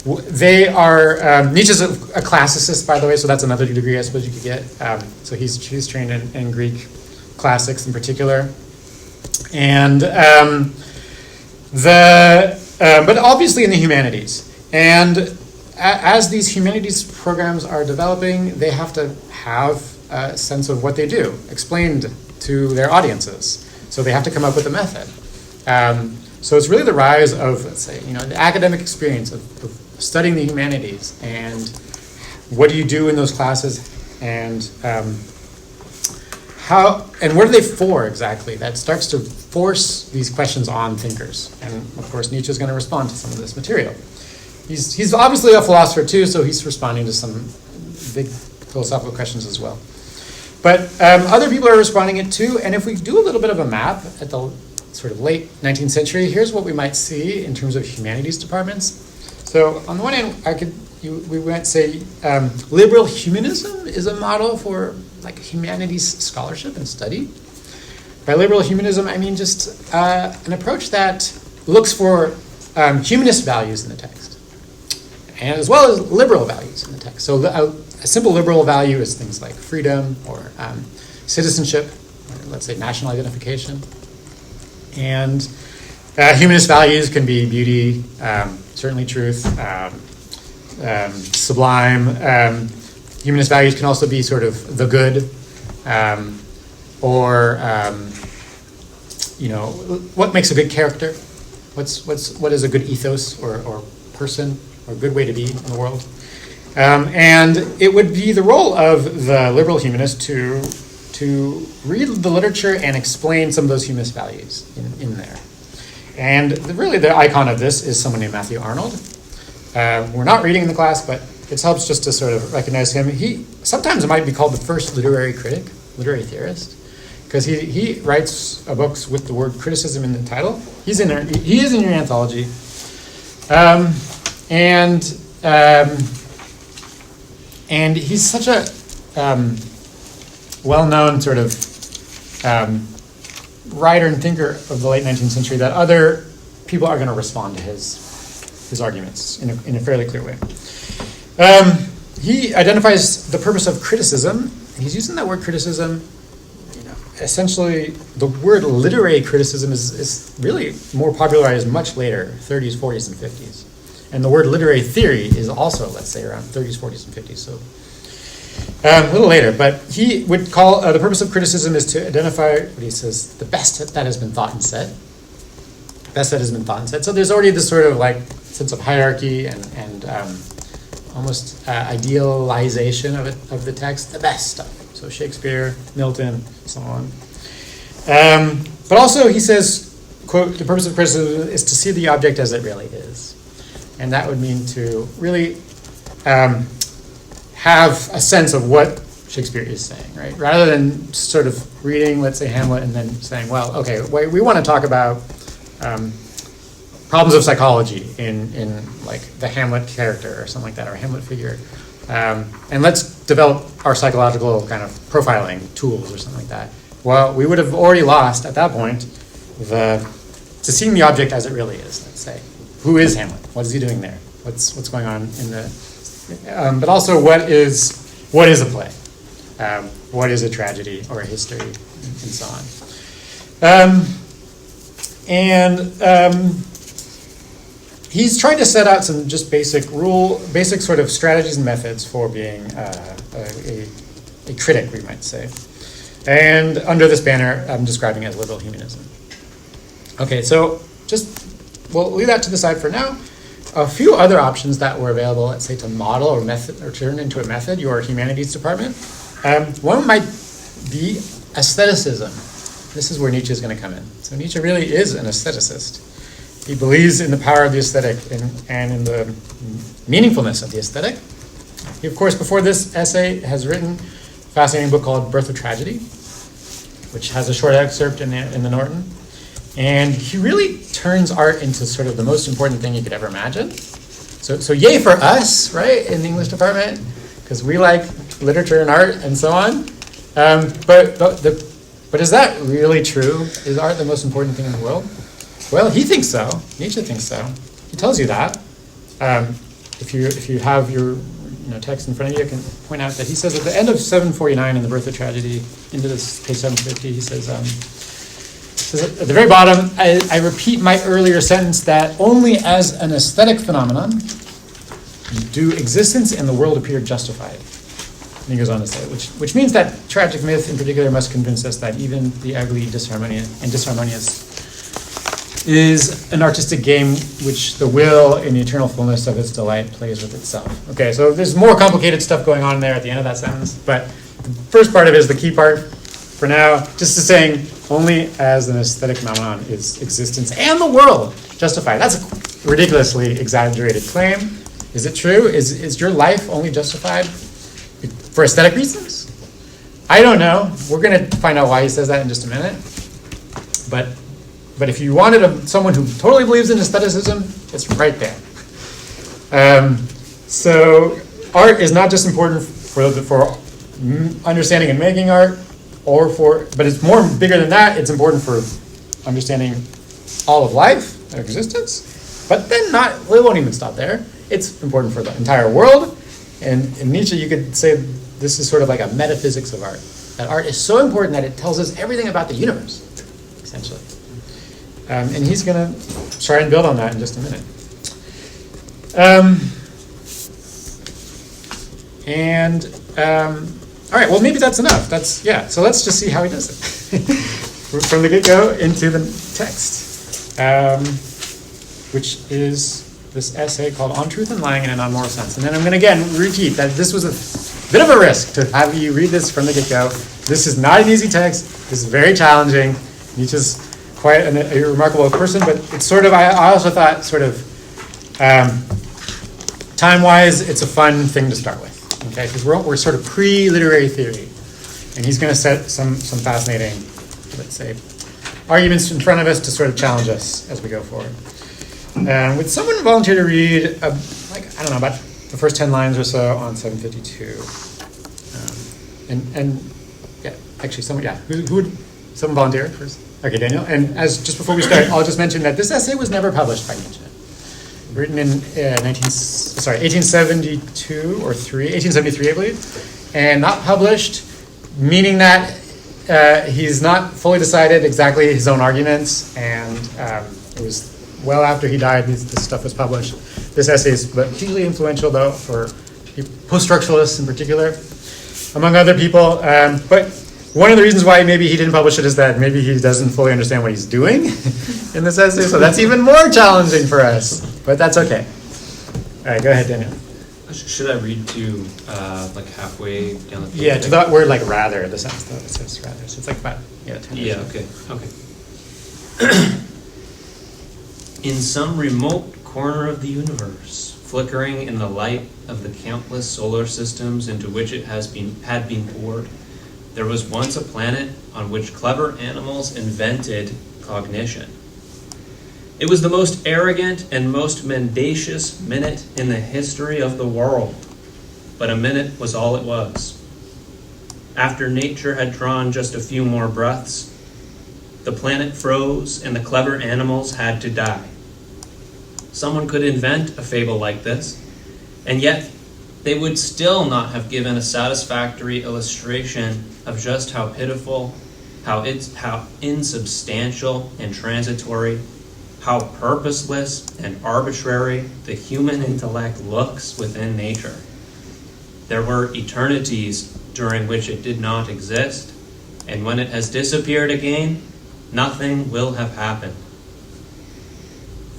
S1: they are, Nietzsche's a classicist, by the way, so that's another degree I suppose you could get. So he's trained in Greek classics in particular. And but obviously in the humanities. And as these humanities programs are developing, they have to have a sense of what they do, explained to their audiences. So they have to come up with a method. So it's really the rise of, let's say, the academic experience of studying the humanities, and what do you do in those classes, and how, and what are they for exactly? That starts to force these questions on thinkers. And of course, Nietzsche is going to respond to some of this material. He's obviously a philosopher too, so he's responding to some big philosophical questions as well. But other people are responding it too, and if we do a little bit of a map at the sort of late 19th century, here's what we might see in terms of humanities departments. So on the one hand, we might say liberal humanism is a model for like humanities scholarship and study. By liberal humanism, I mean just an approach that looks for humanist values in the text, and as well as liberal values in the text. So a simple liberal value is things like freedom or citizenship, or let's say national identification. And humanist values can be beauty, certainly truth, sublime. Humanist values can also be sort of the good, or what makes a good character, what is a good ethos or person or good way to be in the world. And it would be the role of the liberal humanist to to read the literature and explain some of those humanist values in there. And really the icon of this is someone named Matthew Arnold. We're not reading in the class, but it helps just to sort of recognize him. He sometimes might be called the first literary critic, literary theorist, because he writes books with the word criticism in the title. He is in your anthology. And he's such a well-known sort of writer and thinker of the late 19th century that other people are going to respond to his arguments in a fairly clear way. He identifies the purpose of criticism. He's using that word criticism. Essentially, the word literary criticism is really more popularized much later, 30s, 40s, and 50s. And the word literary theory is also, let's say, around 30s, 40s, and 50s. So a little later. But he would call the purpose of criticism is to identify what he says the best that has been thought and said. Best that has been thought and said. So there's already this sort of like sense of hierarchy and almost idealization of the text, the best stuff. So Shakespeare, Milton, so on. But also he says, quote, the purpose of criticism is to see the object as it really is. And that would mean to really have a sense of what Shakespeare is saying, right? Rather than sort of reading, let's say, Hamlet and then saying, well, okay, we want to talk about problems of psychology in like the Hamlet character or something like that, or Hamlet figure. And let's develop our psychological kind of profiling tools or something like that. Well, we would have already lost at that point to seeing the object as it really is, let's say. Who is Hamlet? What is he doing there? What's going on in the... but also, what is a play? What is a tragedy or a history, and so on. He's trying to set out some just basic sort of strategies and methods for being a critic, we might say. And under this banner, I'm describing it as liberal humanism. Okay, so we'll leave that to the side for now. A few other options that were available, let's say, to model or turn into a method your humanities department. One might be aestheticism. This is where Nietzsche is going to come in. So Nietzsche really is an aestheticist. He believes in the power of the aesthetic and in the meaningfulness of the aesthetic. He, of course, before this essay, has written a fascinating book called Birth of Tragedy, which has a short excerpt in the Norton. And he really turns art into sort of the most important thing you could ever imagine. So yay for us, right, in the English department, because we like literature and art and so on. But is that really true? Is art the most important thing in the world? Well, he thinks so. Nietzsche thinks so. He tells you that. If you have your text in front of you, I can point out that he says at the end of 749 in the Birth of Tragedy, into this page 750, he says at the very bottom, I repeat my earlier sentence that only as an aesthetic phenomenon do existence and the world appear justified. And he goes on to say, which means that tragic myth in particular must convince us that even the ugly, disharmonious is an artistic game which the will, in the eternal fullness of its delight, plays with itself. Okay, so there's more complicated stuff going on there at the end of that sentence, but the first part of it is the key part for now, just to saying only as an aesthetic phenomenon is existence and the world justified. That's a ridiculously exaggerated claim. Is it true? Is your life only justified for aesthetic reasons? I don't know. We're going to find out why he says that in just a minute. But if you wanted someone who totally believes in aestheticism, it's right there. So art is not just important for understanding and making art, but it's bigger than that. It's important for understanding all of life and existence. But then it won't even stop there. It's important for the entire world. And in Nietzsche, you could say this is sort of like a metaphysics of art. That art is so important that it tells us everything about the universe, essentially. And he's going to try and build on that in just a minute. All right, well, maybe that's enough. So let's just see how he does it. From the get-go into the text, which is this essay called On Truth and Lying in an Unmoral Sense. And then I'm going to, again, repeat that this was a bit of a risk to have you read this from the get-go. This is not an easy text. This is very challenging. Nietzsche's quite a remarkable person, but it's sort of, I also thought sort of, time-wise, it's a fun thing to start with, okay? Because we're sort of pre-literary theory, and he's going to set some fascinating, let's say, arguments in front of us to sort of challenge us as we go forward. Would someone volunteer to read, I don't know, about the first 10 lines or so on 752? Yeah, actually, who would, someone volunteer first? Okay, Daniel. And just before we start, I'll just mention that this essay was never published by Nietzsche. Written in 1872 or 1873, I believe, and not published, meaning that he's not fully decided exactly his own arguments, and it was well after he died this stuff was published. This essay is particularly influential, though, for post-structuralists in particular, among other people. But one of the reasons why maybe he didn't publish it is that maybe he doesn't fully understand what he's doing in this essay, so that's even more challenging for us. But that's okay. All right, go ahead, Daniel.
S3: Should I read to like halfway down the page?
S1: Yeah, to that word like rather, the sentence that it says rather. So it's like about 10
S3: Yeah, okay. In some remote corner of the universe, flickering in the light of the countless solar systems into which it had been poured, there was once a planet on which clever animals invented cognition. It was the most arrogant and most mendacious minute in the history of the world, but a minute was all it was. After nature had drawn just a few more breaths, the planet froze and the clever animals had to die. Someone could invent a fable like this, and yet they would still not have given a satisfactory illustration of just how pitiful, how insubstantial and transitory, how purposeless and arbitrary the human intellect looks within nature. There were eternities during which it did not exist, and when it has disappeared again, nothing will have happened.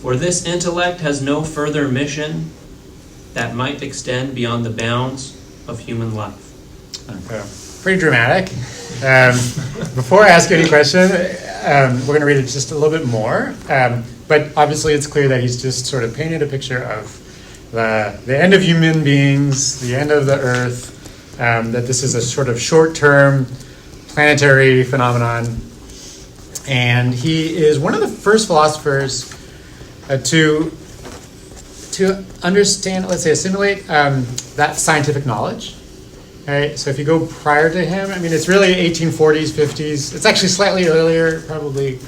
S3: For this intellect has no further mission that might extend beyond the bounds of human life.
S1: Okay. Pretty dramatic. Before I ask you any question, we're going to read it just a little bit more. But obviously it's clear that he's just sort of painted a picture of the end of human beings, the end of the earth, that this is a sort of short-term planetary phenomenon. And he is one of the first philosophers to understand, let's say, assimilate that scientific knowledge. Right? So if you go prior to him, I mean, it's really 1840s, 50s. It's actually slightly earlier, probably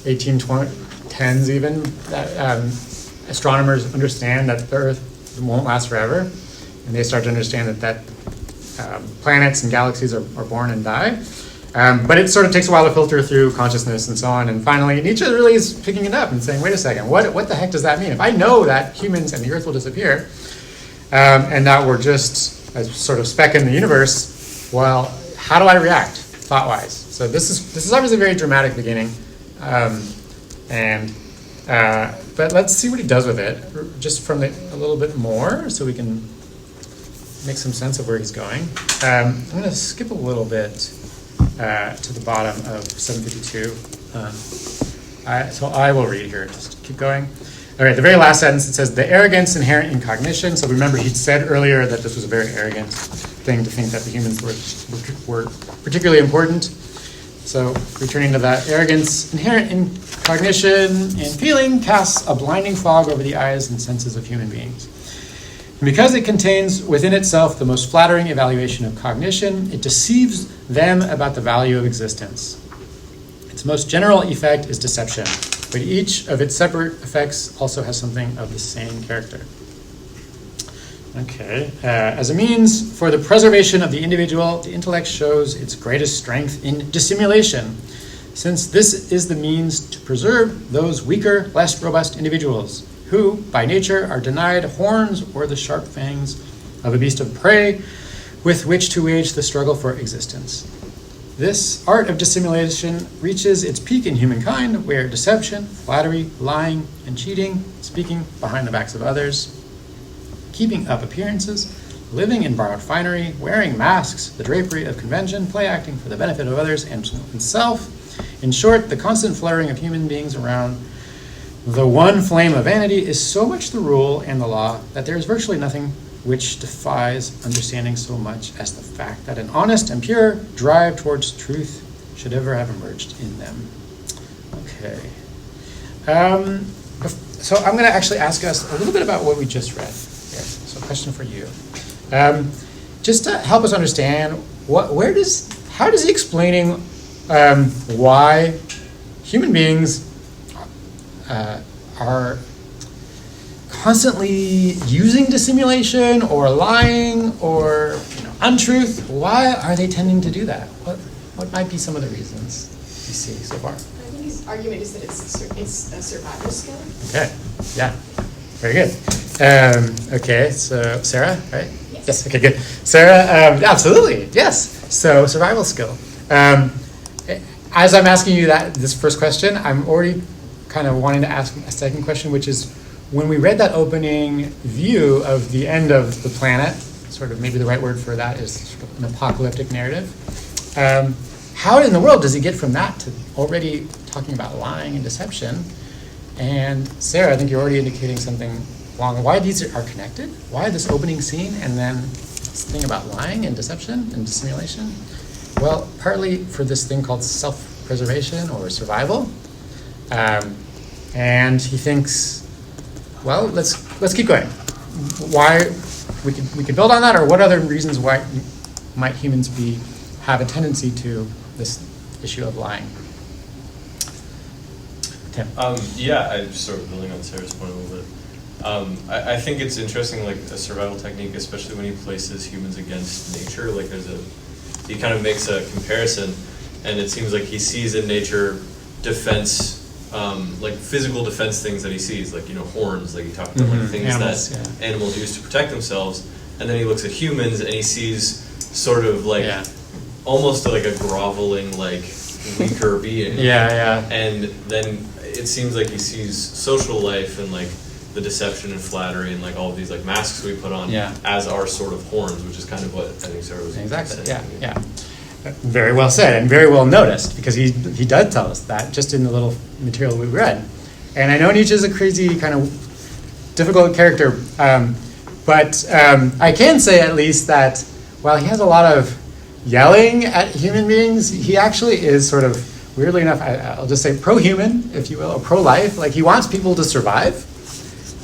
S1: 1810s even, that astronomers understand that the Earth won't last forever. And they start to understand that planets and galaxies are born and die. But it sort of takes a while to filter through consciousness and so on. And finally, Nietzsche really is picking it up and saying, wait a second, what the heck does that mean? If I know that humans and the Earth will disappear, and that we're just a sort of speck in the universe, well, how do I react thought-wise? So this is obviously a very dramatic beginning. But let's see what he does with it, just from a little bit more, so we can make some sense of where he's going. I'm going to skip a little bit to the bottom of 752. So I will read here. Just keep going. All right, the very last sentence, it says, the arrogance inherent in cognition. So remember, he'd said earlier that this was a very arrogant thing to think that the humans were particularly important. So returning to that, arrogance inherent in cognition and feeling casts a blinding fog over the eyes and senses of human beings. And because it contains within itself the most flattering evaluation of cognition, it deceives them about the value of existence. Its most general effect is deception, but each of its separate effects also has something of the same character. Okay. As a means for the preservation of the individual, the intellect shows its greatest strength in dissimulation, since this is the means to preserve those weaker, less robust individuals, who, by nature, are denied horns or the sharp fangs of a beast of prey with which to wage the struggle for existence. This art of dissimulation reaches its peak in humankind, where deception, flattery, lying, and cheating, speaking behind the backs of others, keeping up appearances, living in borrowed finery, wearing masks, the drapery of convention, play acting for the benefit of others and himself. In short, the constant fluttering of human beings around the one flame of vanity is so much the rule and the law that there is virtually nothing which defies understanding so much as the fact that an honest and pure drive towards truth should ever have emerged in them. Okay. So I'm going to actually ask us a little bit about what we just read here. So a question for you. Just to help us understand, how does he explaining why human beings are constantly using dissimulation or lying or untruth? Why are they tending to do that? What might be some of the reasons you see so far?
S16: I think his argument is that it's a survival skill.
S1: Okay, yeah, very good. Okay, so Sarah, right? Yes. Okay, good. Sarah, absolutely, yes. So survival skill. As I'm asking you this first question, I'm already kind of wanting to ask a second question, which is, when we read that opening view of the end of the planet, sort of maybe the right word for that is sort of an apocalyptic narrative, how in the world does he get from that to already talking about lying and deception? And Sarah, I think you're already indicating something along why these are connected. Why this opening scene and then this thing about lying and deception and dissimulation? Well, partly for this thing called self-preservation or survival. And he thinks, well, let's keep going. Why we could build on that, or what other reasons why might humans have a tendency to this issue of lying? Tim.
S4: Yeah, I'm just sort of building on Sarah's point a little bit. I think it's interesting, like a survival technique, especially when he places humans against nature. Like he kind of makes a comparison, and it seems like he sees in nature defense. Like physical defense things that he sees, like horns, like he talked about, like things
S1: animals,
S4: that animals use to protect themselves, and then he looks at humans and he sees sort of like almost like a groveling, like weaker being. And then it seems like he sees social life and like the deception and flattery and like all of these like masks we put on as our sort of horns, which is kind of what I think Sarah was saying.
S1: Yeah. Very well said and very well noticed, because he does tell us that just in the little material we read. And I know Nietzsche is a crazy kind of difficult character, but I can say at least that while he has a lot of yelling at human beings, he actually is sort of, weirdly enough, I'll just say pro-human, if you will, or pro-life. Like he wants people to survive.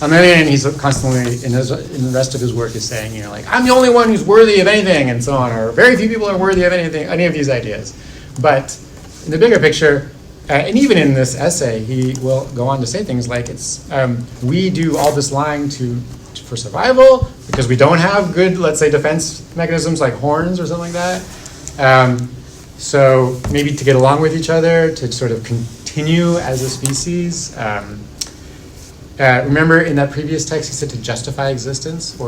S1: On the other hand, he's constantly, in the rest of his work, is saying, like, I'm the only one who's worthy of anything, and so on, or very few people are worthy of any of these ideas. But in the bigger picture, and even in this essay, he will go on to say things like, we do all this lying for survival, because we don't have good, let's say, defense mechanisms like horns or something like that. So maybe to get along with each other, to sort of continue as a species. Remember in that previous text, he said to justify existence,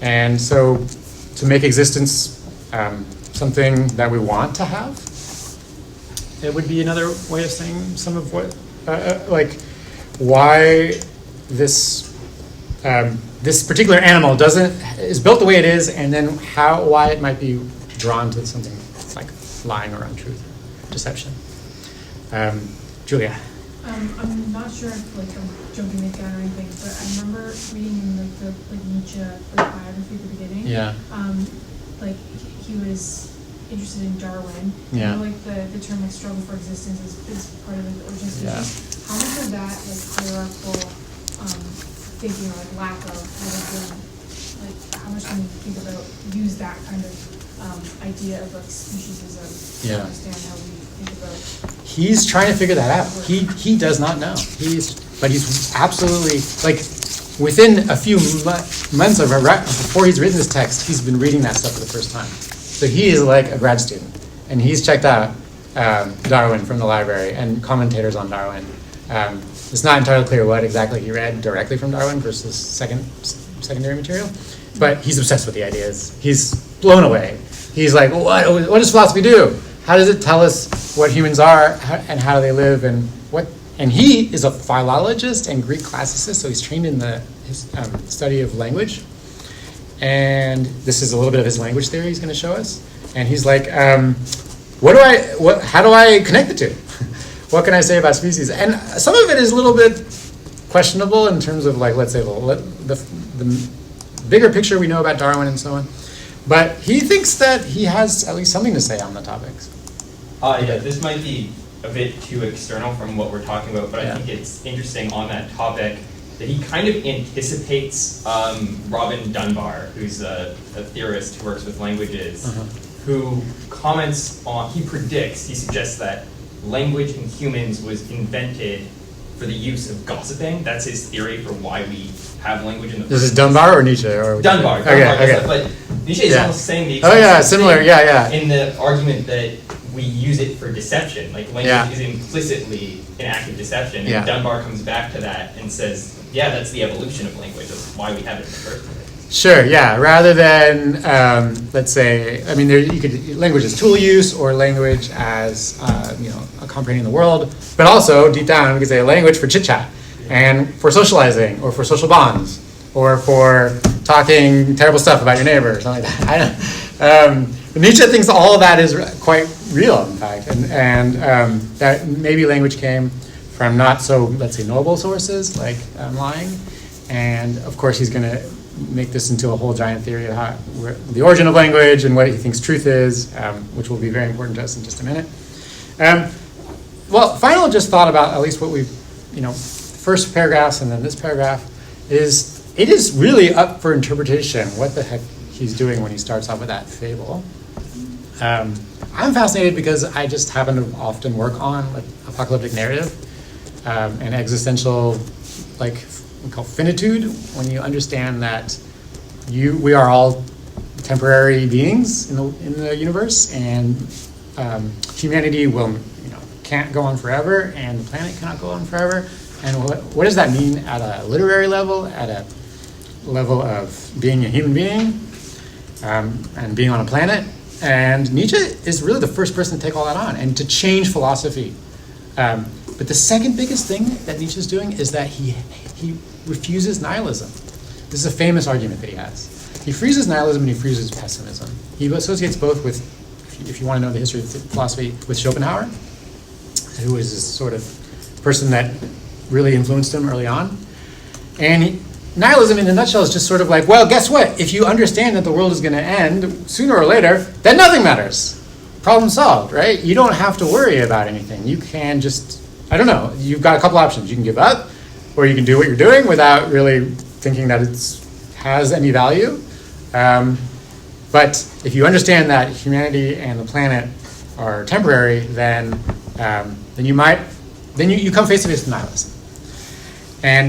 S1: and so to make existence something that we want to have. It would be another way of saying some of what, like, why this particular animal is built the way it is, and then why it might be drawn to something like lying or untruth, deception. Julia.
S8: I'm not sure if I'm jumping the gun or anything, but I remember reading in the Nietzsche biography at the beginning. Like he was interested in Darwin.
S1: Yeah.
S8: The term struggle for existence is part of the origin species. How much of that hierarchical thinking or lack of would have been how much can you use that kind of idea of species as to understand how we think about.
S1: He's trying to figure that out. He does not know. But he's absolutely, like, within a few months before he's written this text, he's been reading that stuff for the first time. So he is like a grad student, and he's checked out Darwin from the library and commentators on Darwin. It's not entirely clear what exactly he read directly from Darwin versus secondary material, but he's obsessed with the ideas. He's blown away. He's like, what does philosophy do? How does it tell us what humans are and how they live and what? And he is a philologist and Greek classicist, so he's trained in his study of language. and this is a little bit of his language theory he's going to show us. And he's like, how do I connect the two? What can I say about species? And some of it is a little bit questionable in terms of, like, let's say the bigger picture we know about Darwin and so on. But he thinks that he has at least something to say on the topics.
S2: Yeah, this might be a bit too external from what we're talking about, but I think it's interesting on that topic that he kind of anticipates Robin Dunbar, who's a theorist who works with languages, who comments on, he suggests that language in humans was invented for the use of gossiping. That's his theory for why we have language in the first
S1: This is Dunbar or Nietzsche?
S2: Dunbar.
S1: Okay.
S2: But Nietzsche is almost saying the
S1: exact
S2: same
S1: similar,
S2: thing in the argument that we use it for deception. Like, language is implicitly an act of deception. And Dunbar comes back to that and says, yeah, that's the evolution of language. That's why we have it in the first place.
S1: Sure, yeah. Rather than, let's say, I mean, language as tool use or language as, comprehending the world, but also, deep down, we could say a language for chit-chat and for socializing or for social bonds or for talking terrible stuff about your neighbor or something like that. Nietzsche thinks all of that is quite real, in fact, and that maybe language came from not so, let's say, noble sources like lying. And, of course, he's going to make this into a whole giant theory of the origin of language and what he thinks truth is, which will be very important to us in just a minute. Well, final just thought about at least what we've, first paragraphs and then this paragraph is, it is really up for interpretation what the heck he's doing when he starts off with that fable. I'm fascinated because I just happen to often work on like apocalyptic narrative and existential, like, we call finitude, when you understand that we are all temporary beings in the universe, and humanity can't go on forever, and the planet cannot go on forever. And what does that mean at a literary level, at a level of being a human being and being on a planet? And Nietzsche is really the first person to take all that on and to change philosophy. But the second biggest thing that Nietzsche is doing is that he refuses nihilism. This is a famous argument that he has. He freezes nihilism and he freezes pessimism. He associates both with, if you want to know the history of philosophy, with Schopenhauer, who is this sort of person that really influenced him early on. And nihilism in a nutshell is just sort of like, well, guess what? If you understand that the world is going to end sooner or later, then nothing matters. Problem solved, right? You don't have to worry about anything. You can just, I don't know, you've got a couple options. You can give up, or you can do what you're doing without really thinking that it has any value. But if you understand that humanity and the planet are temporary, then you come face to face with nihilism.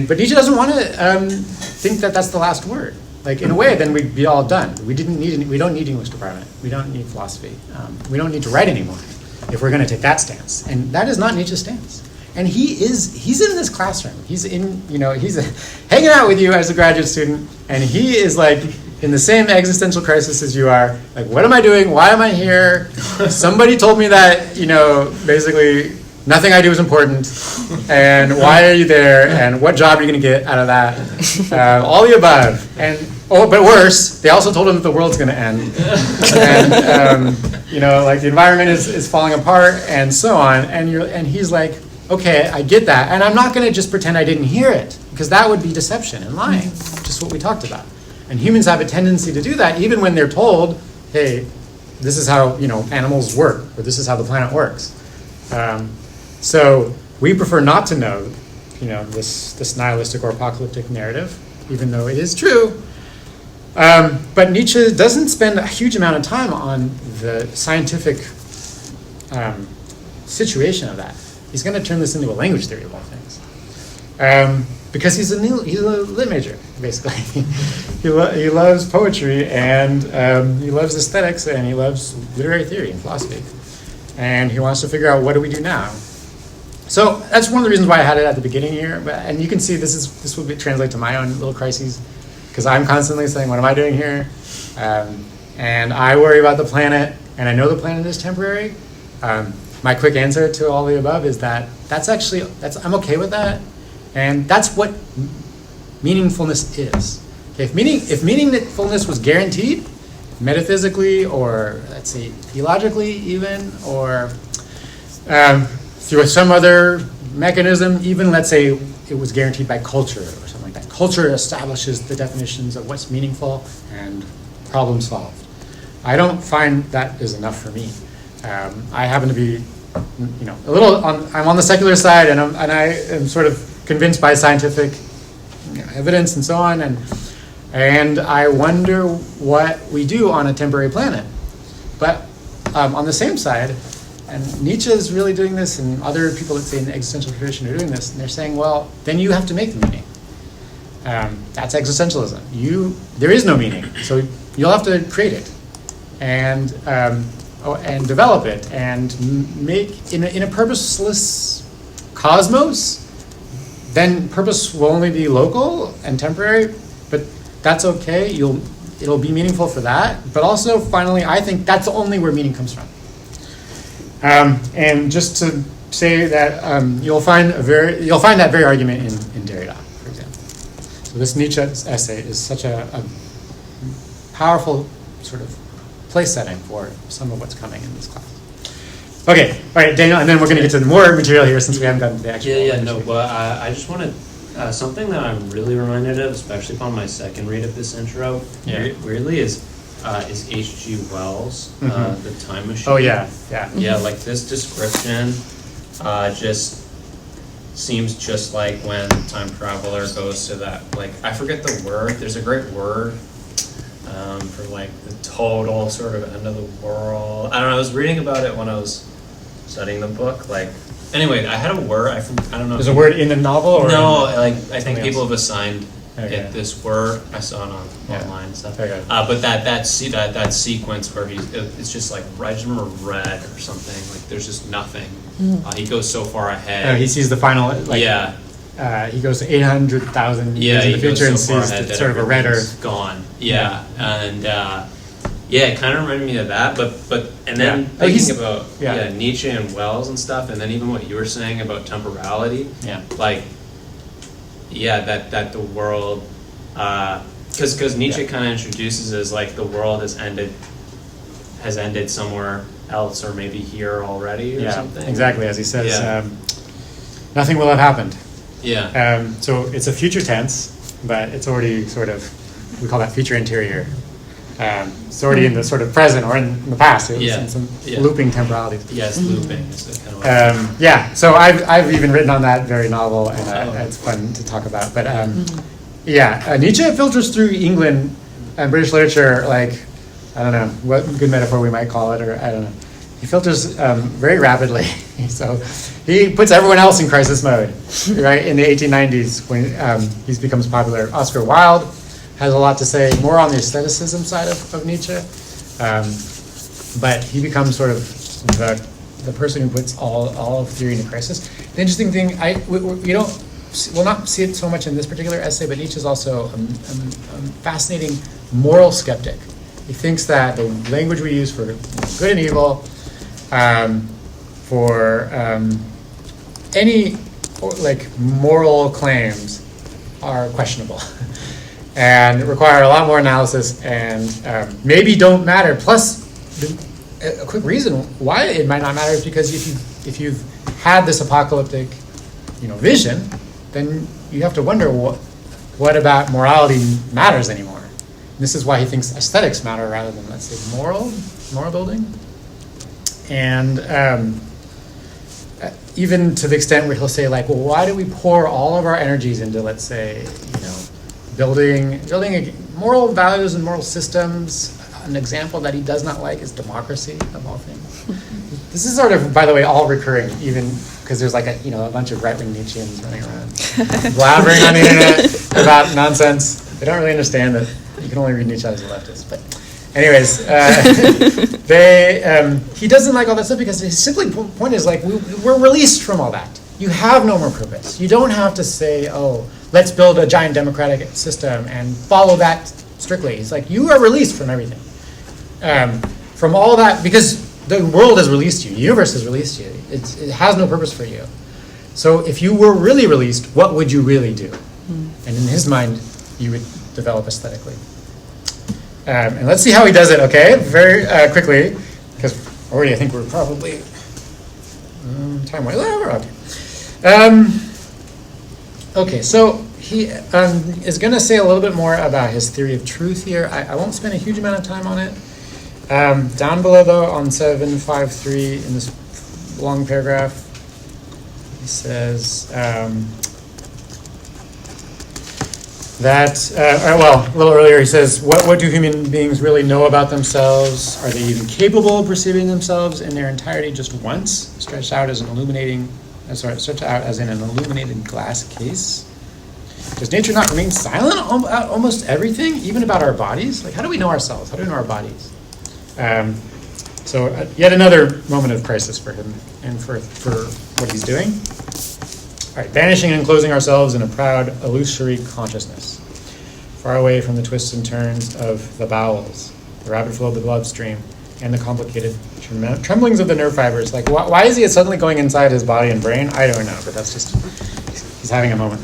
S1: But Nietzsche doesn't want to think that that's the last word. Like, in a way, then we'd be all done. We don't need English department. We don't need philosophy. We don't need to write anymore if we're going to take that stance. And that is not Nietzsche's stance. And he's in this classroom. He's hanging out with you as a graduate student, and he is like in the same existential crisis as you are. Like, what am I doing? Why am I here? Somebody told me that, basically nothing I do is important, and why are you there, and what job are you going to get out of that? All the above. But worse, they also told him that the world's going to end. And, like the environment is falling apart, and so on. And he's like, okay, I get that. And I'm not going to just pretend I didn't hear it, because that would be deception and lying, just what we talked about. And humans have a tendency to do that, even when they're told, hey, this is how, animals work, or this is how the planet works. So we prefer not to know, this nihilistic or apocalyptic narrative, even though it is true. But Nietzsche doesn't spend a huge amount of time on the scientific situation of that. He's going to turn this into a language theory of all things, because he's a lit major, basically. he loves poetry, and he loves aesthetics, and he loves literary theory and philosophy, and he wants to figure out, what do we do now? So that's one of the reasons why I had it at the beginning here. And you can see this will translate to my own little crises, because I'm constantly saying, what am I doing here? And I worry about the planet, and I know the planet is temporary. My quick answer to all the above is that I'm okay with that. And that's what meaningfulness is. Okay, if meaningfulness was guaranteed, metaphysically or let's say theologically even, or through some other mechanism, even let's say it was guaranteed by culture or something like that. Culture establishes the definitions of what's meaningful and problem solved. I don't find that is enough for me. I happen to be, a little I'm on the secular side, and I am sort of convinced by scientific evidence and so on, and I wonder what we do on a temporary planet. But on the same side, and Nietzsche is really doing this, and other people that say in the existential tradition are doing this, and they're saying, well, then you have to make the meaning. That's existentialism. There is no meaning, so you'll have to create it, and develop it, and make in a purposeless cosmos. Then purpose will only be local and temporary, but that's okay. It'll be meaningful for that. But also, finally, I think that's only where meaning comes from. And just to say that you'll find that very argument in Derrida, for example. So this Nietzsche essay is such a powerful sort of place setting for some of what's coming in this class. Okay, all right, Daniel, and then we're going to get to more material here since we haven't gotten to the actual.
S3: But I just wanted something that I'm really reminded of, especially upon my second read of this intro. Weirdly, is H.G. Wells, The Time Machine.
S1: Oh yeah.
S3: Yeah, like this description just seems just like when the time traveler goes to that, like, I forget the word. There's a great word for like the total sort of end of the world. I don't know. I was reading about it when I was studying the book. Like, anyway, I had a word. I don't know.
S1: There's a word in the novel, or
S3: no? Like, I think people
S1: else?
S3: have assigned it this word. I saw it online and stuff.
S1: Okay.
S3: But that sequence where it's just like Regimen red or something. Like, there's just nothing. He goes so far ahead.
S1: He sees the final. He goes to 800,000 years in the future and sees it's sort of a red Earth.
S3: Gone. Yeah. And it kind of reminded me of that. But and then thinking about Nietzsche and Wells and stuff, and then even what you were saying about temporality. Yeah. Like, that the world, because Nietzsche kind of introduces it as like the world has ended somewhere else, or maybe here already, or something.
S1: Exactly, as he says, nothing will have happened.
S3: Yeah.
S1: So it's a future tense, but it's already sort of, we call that future interior. It's already in the sort of present or in the past. It was in some looping temporality.
S3: Yes, looping is kind of
S1: so I've even written on that very novel, and it's fun to talk about. But Nietzsche filters through England and British literature like, I don't know what good metaphor we might call it, or I don't know. He filters very rapidly. So he puts everyone else in crisis mode, right? In the 1890s, when he becomes popular. Oscar Wilde has a lot to say, more on the aestheticism side of Nietzsche. But he becomes sort of the person who puts all of theory into crisis. The interesting thing, we'll not see it so much in this particular essay, but Nietzsche is also a fascinating moral skeptic. He thinks that the language we use for good and evil, for any moral claims are questionable and require a lot more analysis, and maybe don't matter. Plus, a quick reason why it might not matter is because if you've had this apocalyptic, vision, then you have to wonder what about morality matters anymore. And this is why he thinks aesthetics matter rather than, let's say, moral building. And even to the extent where he'll say, like, well, why do we pour all of our energies into, let's say, building moral values and moral systems? An example that he does not like is democracy, of all things. This is sort of, by the way, all recurring, even because there's like a bunch of right-wing Nietzscheans running around blabbering on the internet about nonsense. They don't really understand that you can only read Nietzsche as a leftist. But anyways, he doesn't like all that stuff because his simple point is, like, we're released from all that. You have no more purpose. You don't have to say, oh, let's build a giant democratic system and follow that strictly. It's like, you are released from everything. From all that, because the world has released you. The universe has released you. It has no purpose for you. So if you were really released, what would you really do? And in his mind, you would develop aesthetically. And let's see how he does it, okay? Very quickly, because already I think we're probably time-wise. We're okay. Okay, so he is going to say a little bit more about his theory of truth here. I won't spend a huge amount of time on it. Down below, though, on 753 in this long paragraph, he says well, a little earlier he says, what do human beings really know about themselves? Are they even capable of perceiving themselves in their entirety just once, stretched out as in an illuminated glass case? Does nature not remain silent about almost everything, even about our bodies? Like, how do we know ourselves? How do we know our bodies? So yet another moment of crisis for him and for what he's doing. All right, vanishing and enclosing ourselves in a proud, illusory consciousness, far away from the twists and turns of the bowels, the rapid flow of the bloodstream, and the complicated tremblings of the nerve fibers. Like, why is he suddenly going inside his body and brain? I don't know, but that's just, he's having a moment.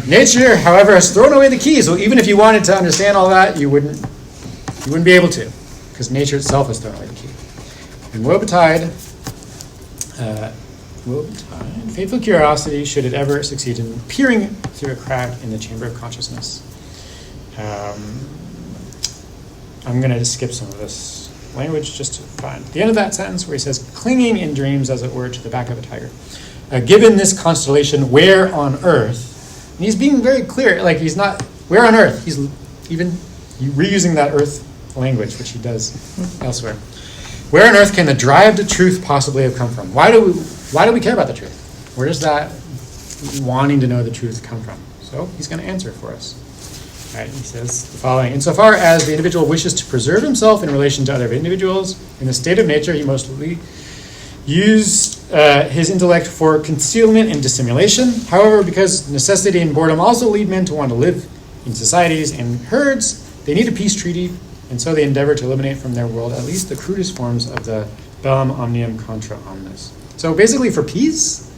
S1: Nature, however, has thrown away the key, so even if you wanted to understand all that, you wouldn't be able to, because nature itself has thrown away the key. And woe betide, faithful curiosity, should it ever succeed in peering through a crack in the chamber of consciousness. I'm going to just skip some of this language just to find the end of that sentence where he says, clinging in dreams, as it were, to the back of a tiger. Given this constellation, where on earth, and he's being very clear, like he's not, where on earth, he's even reusing that earth language, which he does elsewhere. Where on earth can the drive to truth possibly have come from? Why do we care about the truth? Where does that wanting to know the truth come from? So he's going to answer for us. All right, he says the following. Insofar as the individual wishes to preserve himself in relation to other individuals, in the state of nature he mostly used his intellect for concealment and dissimulation. However, because necessity and boredom also lead men to want to live in societies and herds, they need a peace treaty, and so they endeavor to eliminate from their world at least the crudest forms of the bellum omnium contra omnes. So basically for peace,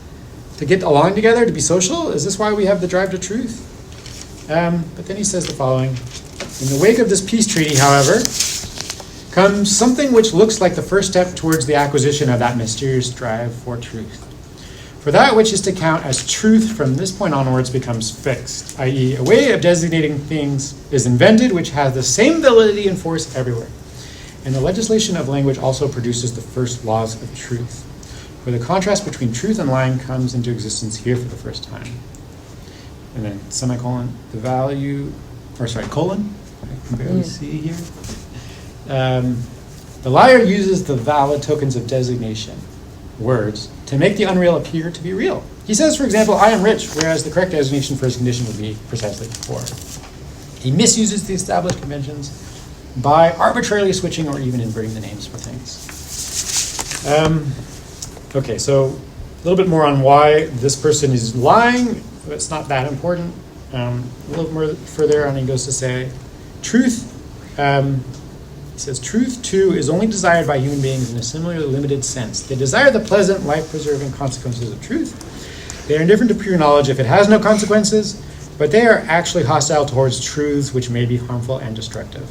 S1: to get along together, to be social, is this why we have the drive to truth? But then he says the following. In the wake of this peace treaty, however, comes something which looks like the first step towards the acquisition of that mysterious drive for truth. For that which is to count as truth from this point onwards becomes fixed, i.e. a way of designating things is invented which has the same validity and force everywhere. And the legislation of language also produces the first laws of truth, where the contrast between truth and lying comes into existence here for the first time. And then semicolon, colon, I can barely see here. The liar uses the valid tokens of designation, words, to make the unreal appear to be real. He says, for example, I am rich, whereas the correct designation for his condition would be precisely poor. He misuses the established conventions by arbitrarily switching or even inverting the names for things. Okay, so a little bit more on why this person is lying. It's not that important. A little more further on, he goes to say, truth. He says, truth, too, is only desired by human beings in a similarly limited sense. They desire the pleasant, life-preserving consequences of truth. They are indifferent to pure knowledge if it has no consequences, but they are actually hostile towards truths which may be harmful and destructive.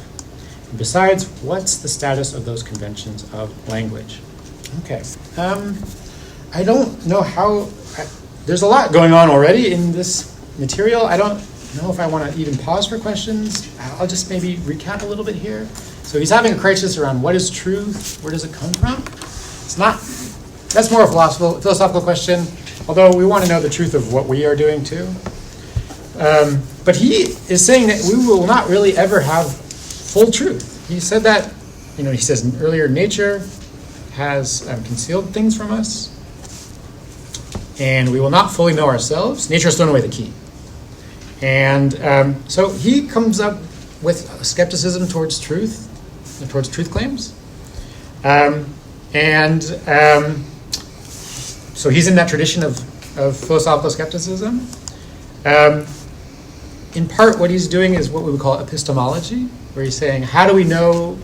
S1: And besides, what's the status of those conventions of language? Okay. I don't know how... there's a lot going on already in this material. I don't know if I want to even pause for questions. I'll just maybe recap a little bit here. So he's having a crisis around what is truth, where does it come from? It's not, that's more a philosophical question, although we want to know the truth of what we are doing too. But he is saying that we will not really ever have full truth. He said that, he says earlier, nature has concealed things from us, and we will not fully know ourselves. Nature has thrown away the key. And so he comes up with skepticism towards truth, towards truth claims. So he's in that tradition of philosophical skepticism. In part, what he's doing is what we would call epistemology, where he's saying, how do we know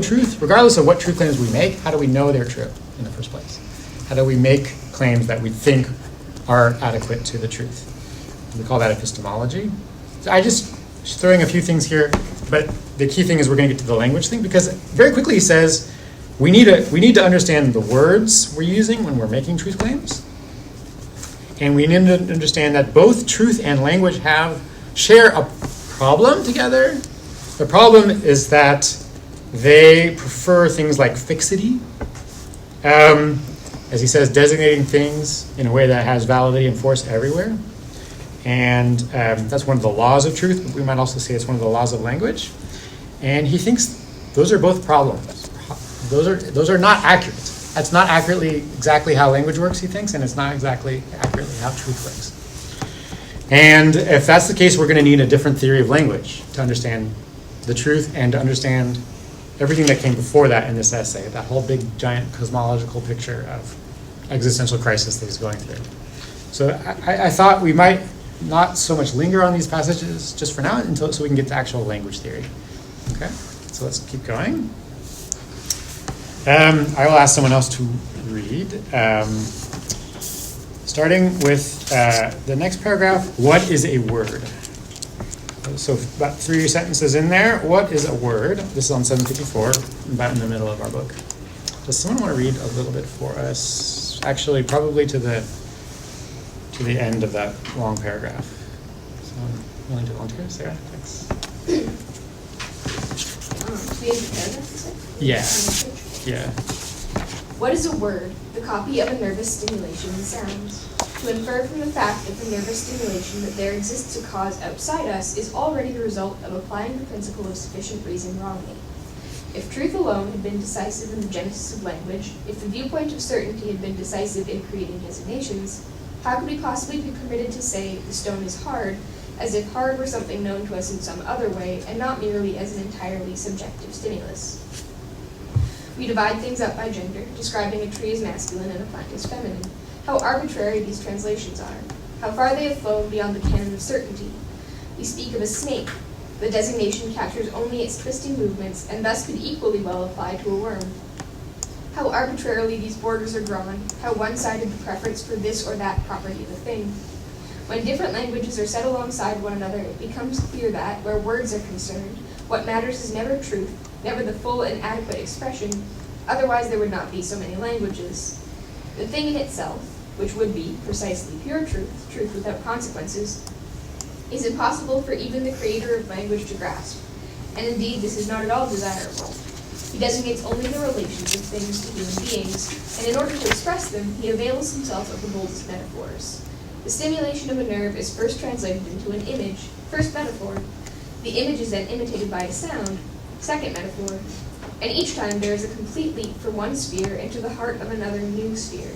S1: truth? Regardless of what truth claims we make, how do we know they're true in the first place? How do we make claims that we think are adequate to the truth? We call that epistemology. So just throwing a few things here, but the key thing is we're going to get to the language thing, because very quickly he says we need to understand the words we're using when we're making truth claims, and we need to understand that both truth and language share a problem together. The problem is that they prefer things like fixity, as he says, designating things in a way that has validity and force everywhere. And that's one of the laws of truth, but we might also say it's one of the laws of language. And he thinks those are both problems. Those are not accurate. That's not accurately exactly how language works, he thinks, and it's not exactly accurately how truth works. And if that's the case, we're going to need a different theory of language to understand the truth and to understand everything that came before that in this essay, that whole big, giant cosmological picture of existential crisis that he's going through. So I thought we might not so much linger on these passages just for now so we can get to actual language theory. Okay, so let's keep going. I will ask someone else to read. Starting with the next paragraph, what is a word? So about 3 sentences in there. What is a word? This is on 754, about in the middle of our book. Does someone want to read a little bit for us? Actually, probably to the end of that long paragraph. So I'm willing to volunteer. Sarah, thanks.
S16: The end of the paragraph, you said?
S1: Yeah.
S16: What is a word? The copy of a nervous stimulation in sound. To infer from the fact of the nervous stimulation that there exists a cause outside us is already the result of applying the principle of sufficient reason wrongly. If truth alone had been decisive in the genesis of language, if the viewpoint of certainty had been decisive in creating designations, how could we possibly be permitted to say the stone is hard, as if hard were something known to us in some other way, and not merely as an entirely subjective stimulus? We divide things up by gender, describing a tree as masculine and a plant as feminine. How arbitrary these translations are. How far they have flown beyond the canon of certainty. We speak of a snake. The designation captures only its twisting movements, and thus could equally well apply to a worm. How arbitrarily these borders are drawn, how one-sided the preference for this or that property of a thing. When different languages are set alongside one another, it becomes clear that, where words are concerned, what matters is never truth, never the full and adequate expression, otherwise there would not be so many languages. The thing in itself, which would be precisely pure truth, truth without consequences, is impossible for even the creator of language to grasp, and indeed this is not at all desirable. He designates only the relations of things to human beings, and in order to express them, he avails himself of the boldest metaphors. The stimulation of a nerve is first translated into an image, first metaphor. The image is then imitated by a sound, second metaphor. And each time there is a complete leap from one sphere into the heart of another new sphere.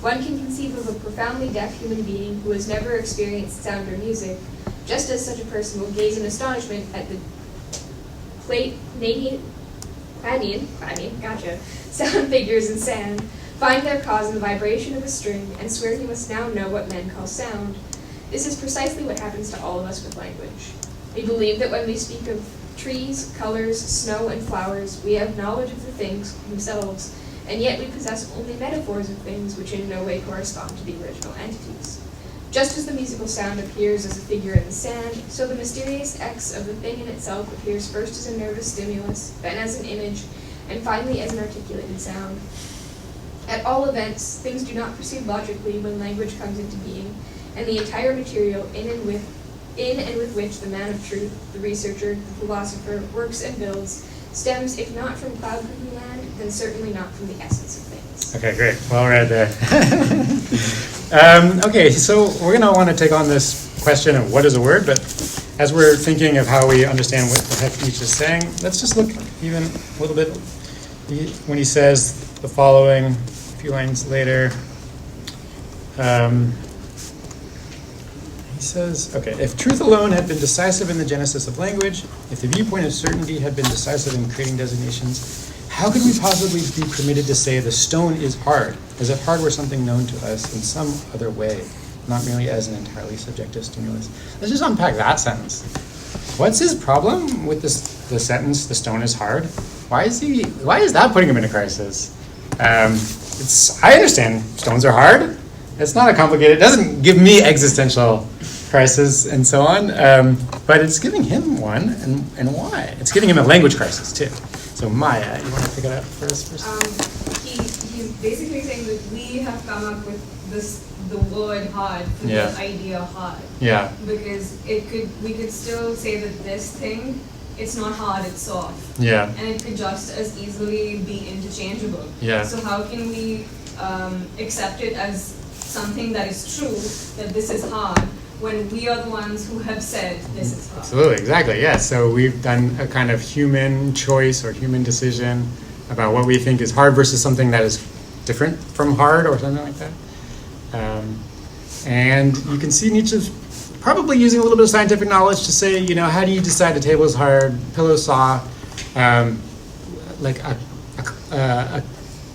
S16: One can conceive of a profoundly deaf human being who has never experienced sound or music, just as such a person will gaze in astonishment at the sound figures in sand, find their cause in the vibration of a string, and swear he must now know what men call sound. This is precisely what happens to all of us with language. We believe that when we speak of trees, colors, snow, and flowers, we have knowledge of the things themselves, and yet we possess only metaphors of things which in no way correspond to the original entities. Just as the musical sound appears as a figure in the sand, so the mysterious X of the thing in itself appears first as a nervous stimulus, then as an image, and finally as an articulated sound. At all events, things do not proceed logically when language comes into being, and the entire material in and with which the man of truth, the researcher, the philosopher, works and builds, stems, if not from cloud cuckoo land, then certainly not from the essence of things.
S1: Okay, great. Well read there. Okay, so we're going to want to take on this question of what is a word, but as we're thinking of how we understand what the heck each is saying, let's just look even a little bit when he says the following, a few lines later. He says, okay, if truth alone had been decisive in the genesis of language, if the viewpoint of certainty had been decisive in creating designations, how could we possibly be permitted to say the stone is hard, as if hard were something known to us in some other way, not merely as an entirely subjective stimulus? Let's just unpack that sentence. What's his problem with the sentence, the stone is hard? Why is that putting him in a crisis? I understand stones are hard. It's not a complicated, it doesn't give me existential crisis and so on. But it's giving him one, and why? It's giving him a language crisis too. So Maya, you want to pick it up for us first?
S11: He's basically saying that we have come up with the word hard for
S1: Yeah.
S11: the idea hard.
S1: Yeah.
S11: Because we could still say that this thing, it's not hard, it's soft.
S1: Yeah.
S11: And it could just as easily be interchangeable.
S1: Yeah.
S11: So how can we accept it as something that is true, that this is hard, when we are the ones who have said this is hard?
S1: Absolutely, exactly, yeah. So we've done a kind of human choice or human decision about what we think is hard versus something that is different from hard or something like that. And you can see Nietzsche's probably using a little bit of scientific knowledge to say, you know, how do you decide a table is hard, pillow soft, like a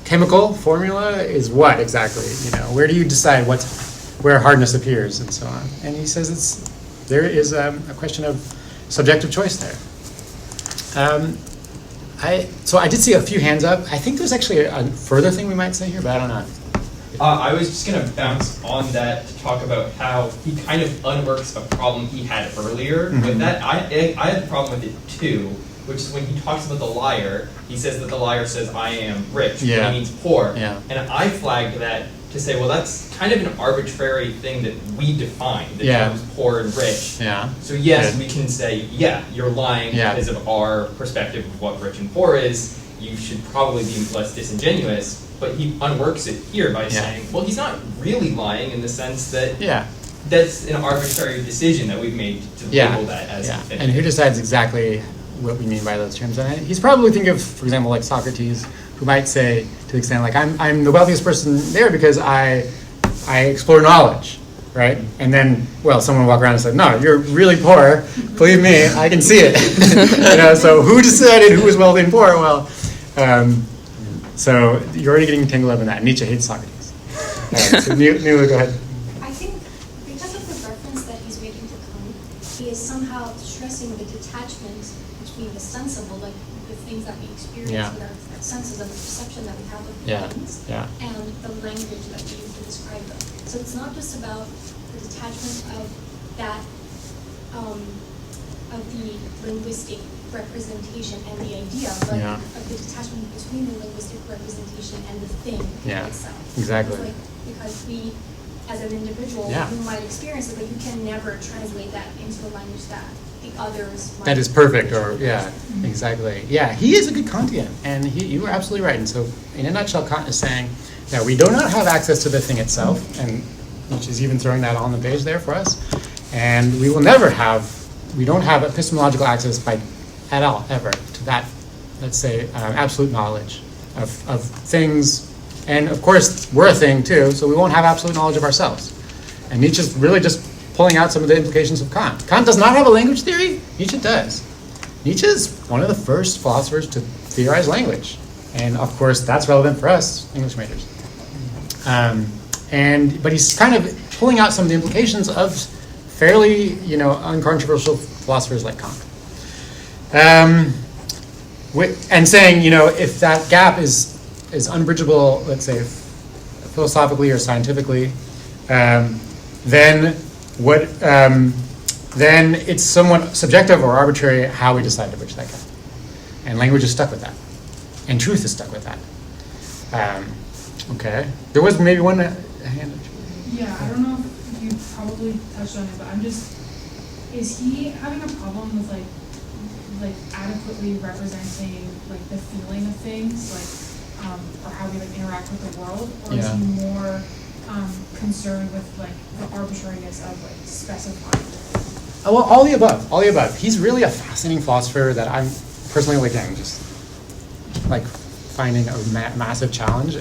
S1: chemical formula is what exactly? You know, where do you decide where hardness appears and so on? And he says there is a question of subjective choice there. So I did see a few hands up. I think there's actually a further thing we might say here, but I don't know.
S2: I was just going to bounce on that to talk about how he kind of unworks a problem he had earlier with that. I had the problem with it too, which is when he talks about the liar, he says that the liar says, I am rich, when he means poor.
S1: Yeah.
S2: And I flagged that to say, well, that's kind of an arbitrary thing that we define, the terms poor and rich.
S1: Yeah.
S2: So yes, we can say, yeah, you're lying because of our perspective of what rich and poor is. You should probably be less disingenuous. But he unworks it here by saying, well, he's not really lying in the sense that that's an arbitrary decision that we've made to label that as infinity.
S1: And who decides exactly what we mean by those terms? And he's probably thinking of, for example, like Socrates, who might say, to the extent, like, I'm the wealthiest person there because I explore knowledge, right? And then, well, someone will walk around and say, no, you're really poor. Believe me, I can see it. You know, so who decided who was wealthy and poor? Well, so you're already getting tangled up in that. Nietzsche hates Socrates. So Neela, go ahead.
S9: I think because of the reference that he's making to Kant, he is somehow stressing the detachment between the sensible, like the things that we experience with our senses and the perception that we have of things, and the language that we use to describe them. So it's not just about the detachment of that, of the linguistic representation and the idea, but of the detachment between the linguistic representation and the thing itself.
S1: Exactly.
S9: Like, because we, as an individual, you might experience it, but you can never translate that into a language that the others might.
S1: That is perfect, or exactly. Yeah, he is a good Kantian, and you were absolutely right. And so, in a nutshell, Kant is saying that we do not have access to the thing itself, and which is even throwing that on the page there for us, and we will never have. We don't have epistemological access at all, ever, to that, let's say, absolute knowledge of things. And of course, we're a thing too, so we won't have absolute knowledge of ourselves. And Nietzsche's really just pulling out some of the implications of Kant. Kant does not have a language theory, Nietzsche does. Nietzsche is one of the first philosophers to theorize language. And of course, that's relevant for us, English majors. But he's kind of pulling out some of the implications of fairly, uncontroversial philosophers like Kant. And saying, if that gap is unbridgeable, let's say, philosophically or scientifically, then it's somewhat subjective or arbitrary how we decide to bridge that gap. And language is stuck with that. And truth is stuck with that. Okay. There was maybe one hand.
S8: Yeah, I don't know if you probably touched on it, but is he having a problem with like adequately representing like the feeling of things, or how we interact with the world, or is he more concerned with the arbitrariness of specifying?
S1: Well, all the above. All the above. He's really a fascinating philosopher that I'm personally just finding a massive challenge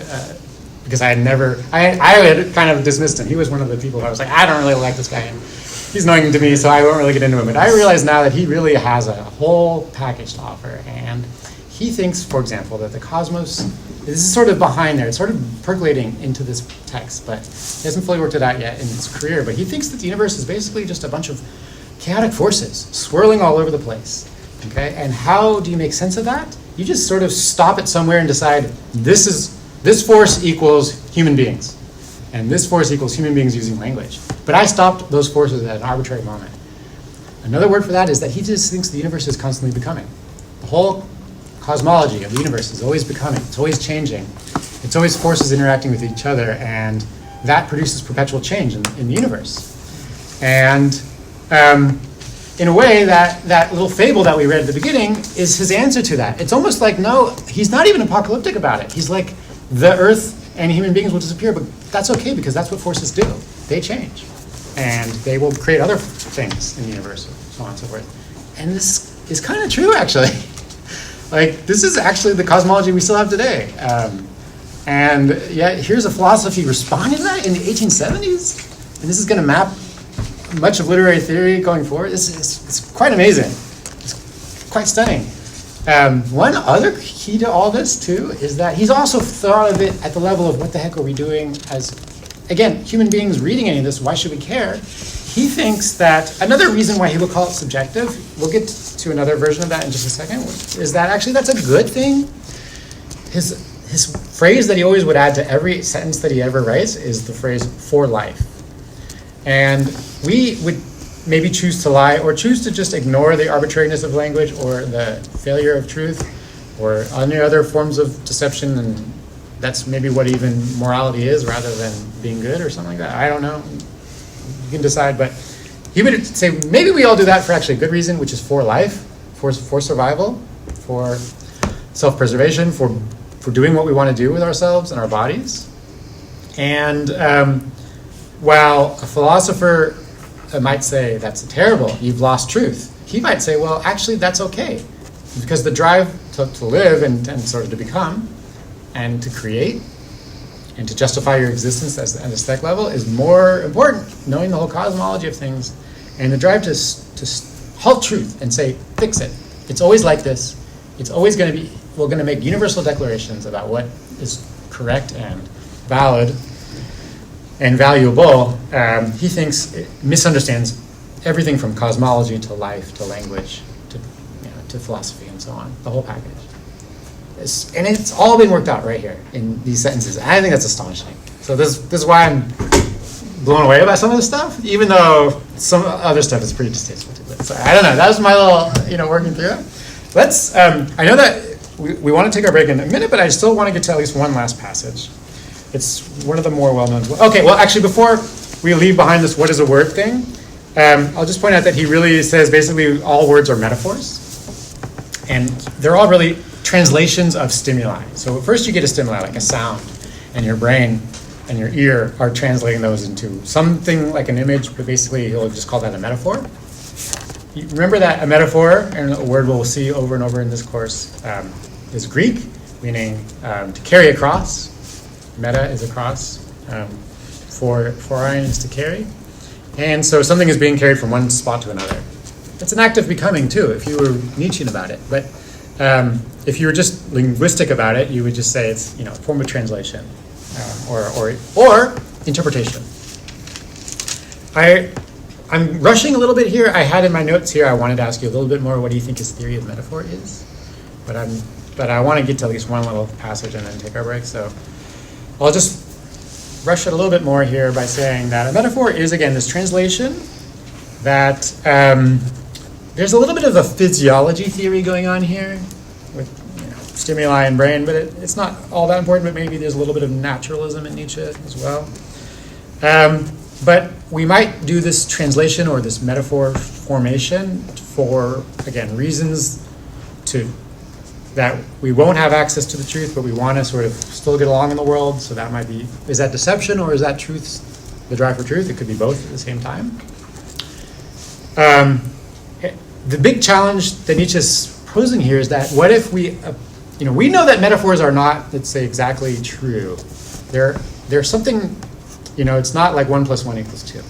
S1: because I had kind of dismissed him. He was one of the people I was like, I don't really like this guy. And he's annoying to me, so I won't really get into him. But I realize now that he really has a whole package to offer. And he thinks, for example, that the cosmos, this is sort of behind there. It's sort of percolating into this text, but he hasn't fully worked it out yet in his career. But he thinks that the universe is basically just a bunch of chaotic forces swirling all over the place. Okay? And how do you make sense of that? You just sort of stop it somewhere and decide this force equals human beings. And this force equals human beings using language. But I stopped those forces at an arbitrary moment. Another word for that is that he just thinks the universe is constantly becoming. The whole cosmology of the universe is always becoming. It's always changing. It's always forces interacting with each other, and that produces perpetual change in the universe. And in a way, that little fable that we read at the beginning is his answer to that. It's almost like, no, he's not even apocalyptic about it. He's like, the Earth and human beings will disappear, but that's okay because that's what forces do. They change. And they will create other things in the universe, so on and so forth. And this is kind of true, actually. Like, this is actually the cosmology we still have today. And yet, here's a philosophy responding to that in the 1870s. And this is going to map much of literary theory going forward. It's quite amazing. It's quite stunning. One other key to all this, too, is that he's also thought of it at the level of what the heck are we doing as, again, human beings reading any of this, why should we care? He thinks that another reason why he will call it subjective, we'll get to another version of that in just a second, is that actually that's a good thing. His phrase that he always would add to every sentence that he ever writes is the phrase, for life. And we would maybe choose to lie or choose to just ignore the arbitrariness of language or the failure of truth or any other forms of deception, and that's maybe what even morality is rather than being good or something like that. I don't know. You can decide, but he would say maybe we all do that for actually a good reason, which is for life, for survival, for self-preservation, for doing what we want to do with ourselves and our bodies. And while a philosopher might say that's terrible, you've lost truth, he might say, well, actually that's okay, because the drive to live and sort of to become and to create and to justify your existence at an aesthetic level is more important, knowing the whole cosmology of things, and the drive to halt truth and say, fix it. It's always like this. It's always going to be, we're going to make universal declarations about what is correct and valid and valuable. He thinks it misunderstands everything from cosmology to life to language to philosophy and so on, the whole package. And it's all been worked out right here in these sentences. I think that's astonishing. So this is why I'm blown away by some of this stuff, even though some other stuff is pretty distasteful to me. So I don't know. That was my little, working through it. Let's. I know that we want to take our break in a minute, but I still want to get to at least one last passage. It's one of the more well-known. Okay. Well, actually, before we leave behind this "what is a word" thing, I'll just point out that he really says basically all words are metaphors, and they're all really translations of stimuli. So first you get a stimuli, like a sound, and your brain and your ear are translating those into something like an image, but basically he'll just call that a metaphor. You remember that a metaphor, and a word we'll see over and over in this course, is Greek, meaning to carry across. Meta is across. Foreign is to carry. And so something is being carried from one spot to another. It's an act of becoming, too, if you were Nietzschean about it. But if you were just linguistic about it, you would just say it's a form of translation or interpretation. I'm rushing a little bit here. I had in my notes here, I wanted to ask you a little bit more what do you think his theory of metaphor is. But I want to get to at least one little passage and then take our break. So I'll just rush it a little bit more here by saying that a metaphor is, again, this translation that there's a little bit of a physiology theory going on here with stimuli and brain, but it's not all that important, but maybe there's a little bit of naturalism in Nietzsche as well. But we might do this translation or this metaphor formation for, again, reasons that we won't have access to the truth, but we want to sort of still get along in the world. So that might be, is that deception or is that truth, the drive for truth? It could be both at the same time. The big challenge that Nietzsche is posing here is that what if we know that metaphors are not, let's say, exactly true. They're something, it's not like 1 + 1 = 2.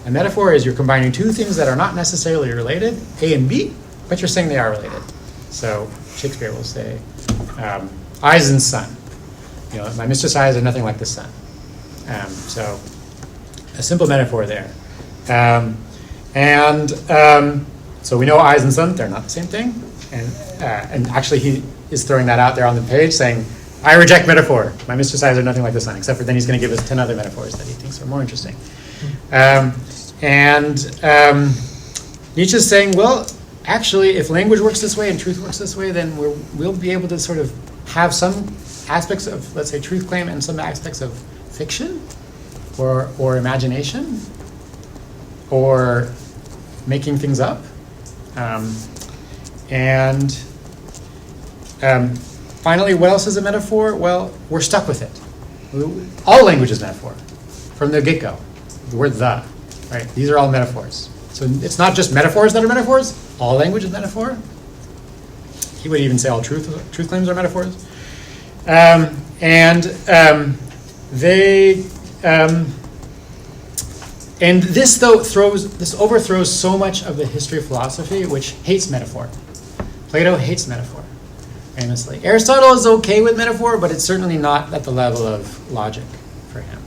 S1: A metaphor is you're combining two things that are not necessarily related, A and B, but you're saying they are related. So Shakespeare will say, eyes and sun. My mistress' eyes are nothing like the sun. So a simple metaphor there. So we know eyes and sun, they're not the same thing. And actually he is throwing that out there on the page saying I reject metaphor. My Mr. Sizer nothing like the sun, except for then he's going to give us 10 other metaphors that he thinks are more interesting. Nietzsche's saying, well, actually, if language works this way and truth works this way, then we'll be able to sort of have some aspects of, let's say, truth claim and some aspects of fiction or imagination or making things up. Finally, what else is a metaphor? Well, we're stuck with it. All language is metaphor from the get-go. The word the, right? These are all metaphors. So it's not just metaphors that are metaphors. All language is metaphor. He would even say all truth claims are metaphors. And this overthrows so much of the history of philosophy, which hates metaphor. Plato hates metaphor, famously. Aristotle is okay with metaphor, but it's certainly not at the level of logic for him.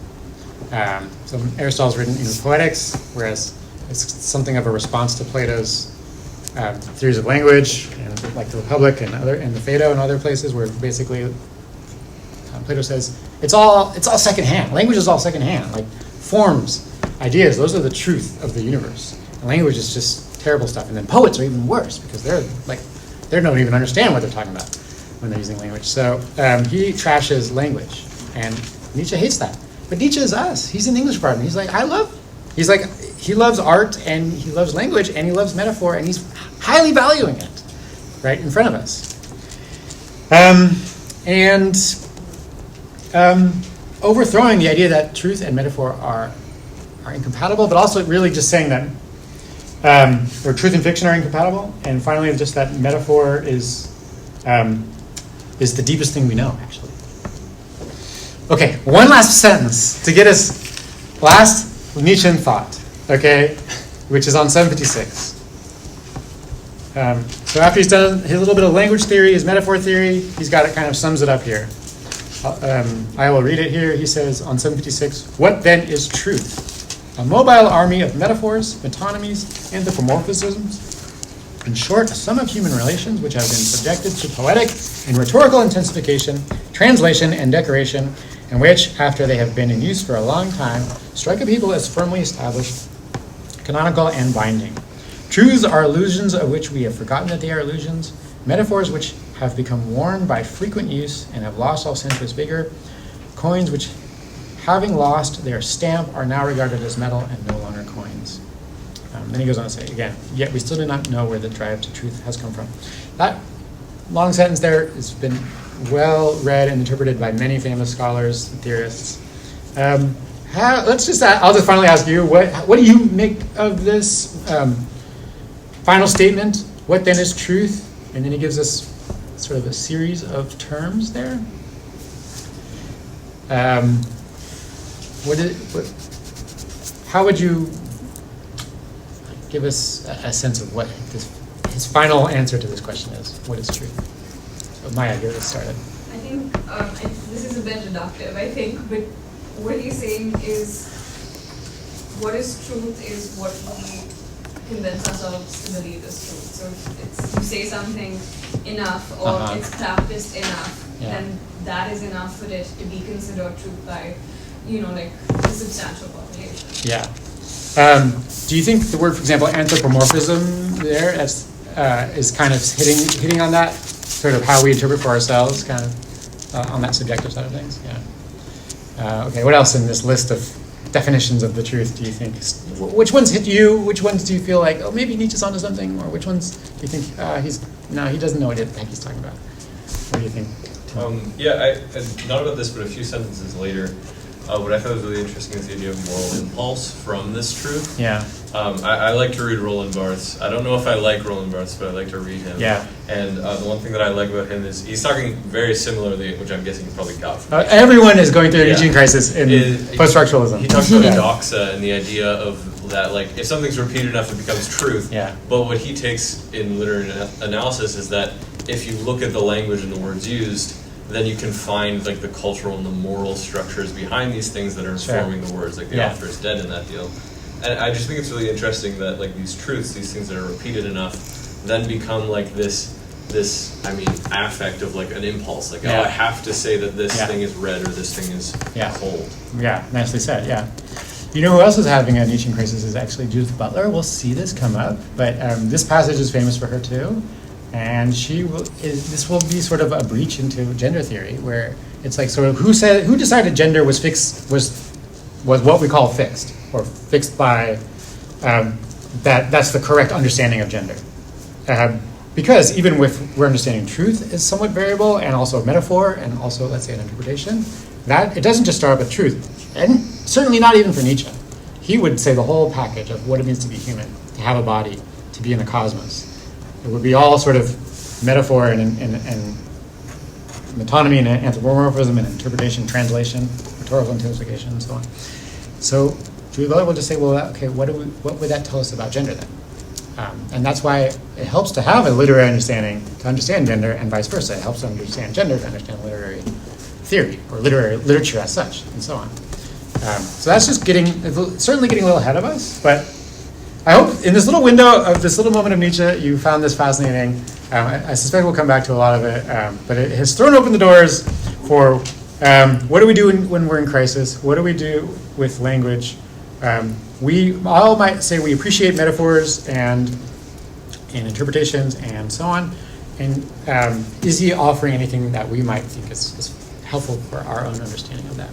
S1: So Aristotle's written in his Poetics, whereas it's something of a response to Plato's theories of language, and like the Republic and the Phaedo and other places, where basically Plato says it's all secondhand. Language is all secondhand, like forms, ideas. Those are the truth of the universe. And language is just terrible stuff. And then poets are even worse because they don't even understand what they're talking about when they're using language. So he trashes language, and Nietzsche hates that. But Nietzsche is us. He's in the English department. He's like, he loves art and he loves language and he loves metaphor and he's highly valuing it right in front of us. Overthrowing the idea that truth and metaphor are incompatible, but also really just saying that or truth and fiction are incompatible, and finally just that metaphor is the deepest thing we know, actually. Okay, one last sentence to get us last Nietzschean thought, okay, which is on 756. So after he's done his little bit of language theory, his metaphor theory, he's got it, kind of sums it up here. I will read it here. He says on 756, what then is truth? A mobile army of metaphors, metonymies, anthropomorphisms. In short, a sum of human relations which have been subjected to poetic and rhetorical intensification, translation, and decoration, and which, after they have been in use for a long time, strike a people as firmly established, canonical, and binding. Truths are illusions of which we have forgotten that they are illusions, metaphors which have become worn by frequent use and have lost all sensuous vigor, coins which, having lost their stamp, are now regarded as metal and no longer coins. Then he goes on to say, again, yet we still do not know where the drive to truth has come from. That long sentence there has been well read and interpreted by many famous scholars and theorists. I'll just finally ask you, what do you make of this final statement? What then is truth? And then he gives us sort of a series of terms there. How would you give us a sense of what his final answer to this question is? What is truth? So Maya, get us started.
S11: I think this is a bit reductive, I think, but what he's saying is what is truth is what we convince ourselves to believe is truth. So if you say something enough or it's practiced enough, then that is enough for it to be considered truth by, like a substantial population.
S1: Yeah. Do you think the word, for example, anthropomorphism there is kind of hitting on that, sort of how we interpret for ourselves, kind of on that subjective side of things? Yeah. Okay, what else in this list of definitions of the truth do you think? Which ones hit you? Which ones do you feel like, oh, maybe Nietzsche's onto something? Or which ones do you think, he doesn't know what the heck he's talking about? What do you think?
S4: I not about this, but a few sentences later, what I thought was really interesting is the idea of moral impulse from this truth.
S1: Yeah.
S4: I like to read Roland Barthes. I don't know if I like Roland Barthes, but I like to read him.
S1: Yeah.
S4: And the one thing that I like about him is he's talking very similarly, which I'm guessing he probably got from
S1: everyone is going through a Nietzschean crisis in post-structuralism.
S4: He talks about doxa and the idea of that, like, if something's repeated enough, it becomes truth.
S1: Yeah.
S4: But what he takes in literary analysis is that if you look at the language and the words used, then you can find like the cultural and the moral structures behind these things that are informing the words. Like the author is dead in that deal. And I just think it's really interesting that like these truths, these things that are repeated enough, then become like this this, I mean, affect of like an impulse, like,
S1: Yeah.
S4: oh, I have to say that this
S1: Yeah.
S4: thing is red or this thing is
S1: Yeah.
S4: cold.
S1: Yeah, nicely said, yeah. You know who else is having a Nietzschean crisis is actually Judith Butler. We'll see this come up, but this passage is famous for her too. And this will be sort of a breach into gender theory, where it's like sort of who decided gender was what we call fixed, or fixed by, that's the correct understanding of gender. Because even we're understanding truth is somewhat variable, and also metaphor, and also, let's say, an interpretation, that it doesn't just start with truth. And certainly not even for Nietzsche. He would say the whole package of what it means to be human, to have a body, to be in the cosmos. It would be all sort of metaphor and metonymy and anthropomorphism and interpretation, translation, rhetorical intensification, and so on. So Judith Butler will just say, well, okay, what would that tell us about gender then? And that's why it helps to have a literary understanding to understand gender, and vice versa. It helps to understand gender to understand literary theory or literature as such, and so on. So that's just certainly getting a little ahead of us, but I hope in this little window of this little moment of Nietzsche, you found this fascinating. I suspect we'll come back to a lot of it, but it has thrown open the doors for what do we do when we're in crisis? What do we do with language? We all might say we appreciate metaphors and interpretations and so on. And is he offering anything that we might think is helpful for our own understanding of that?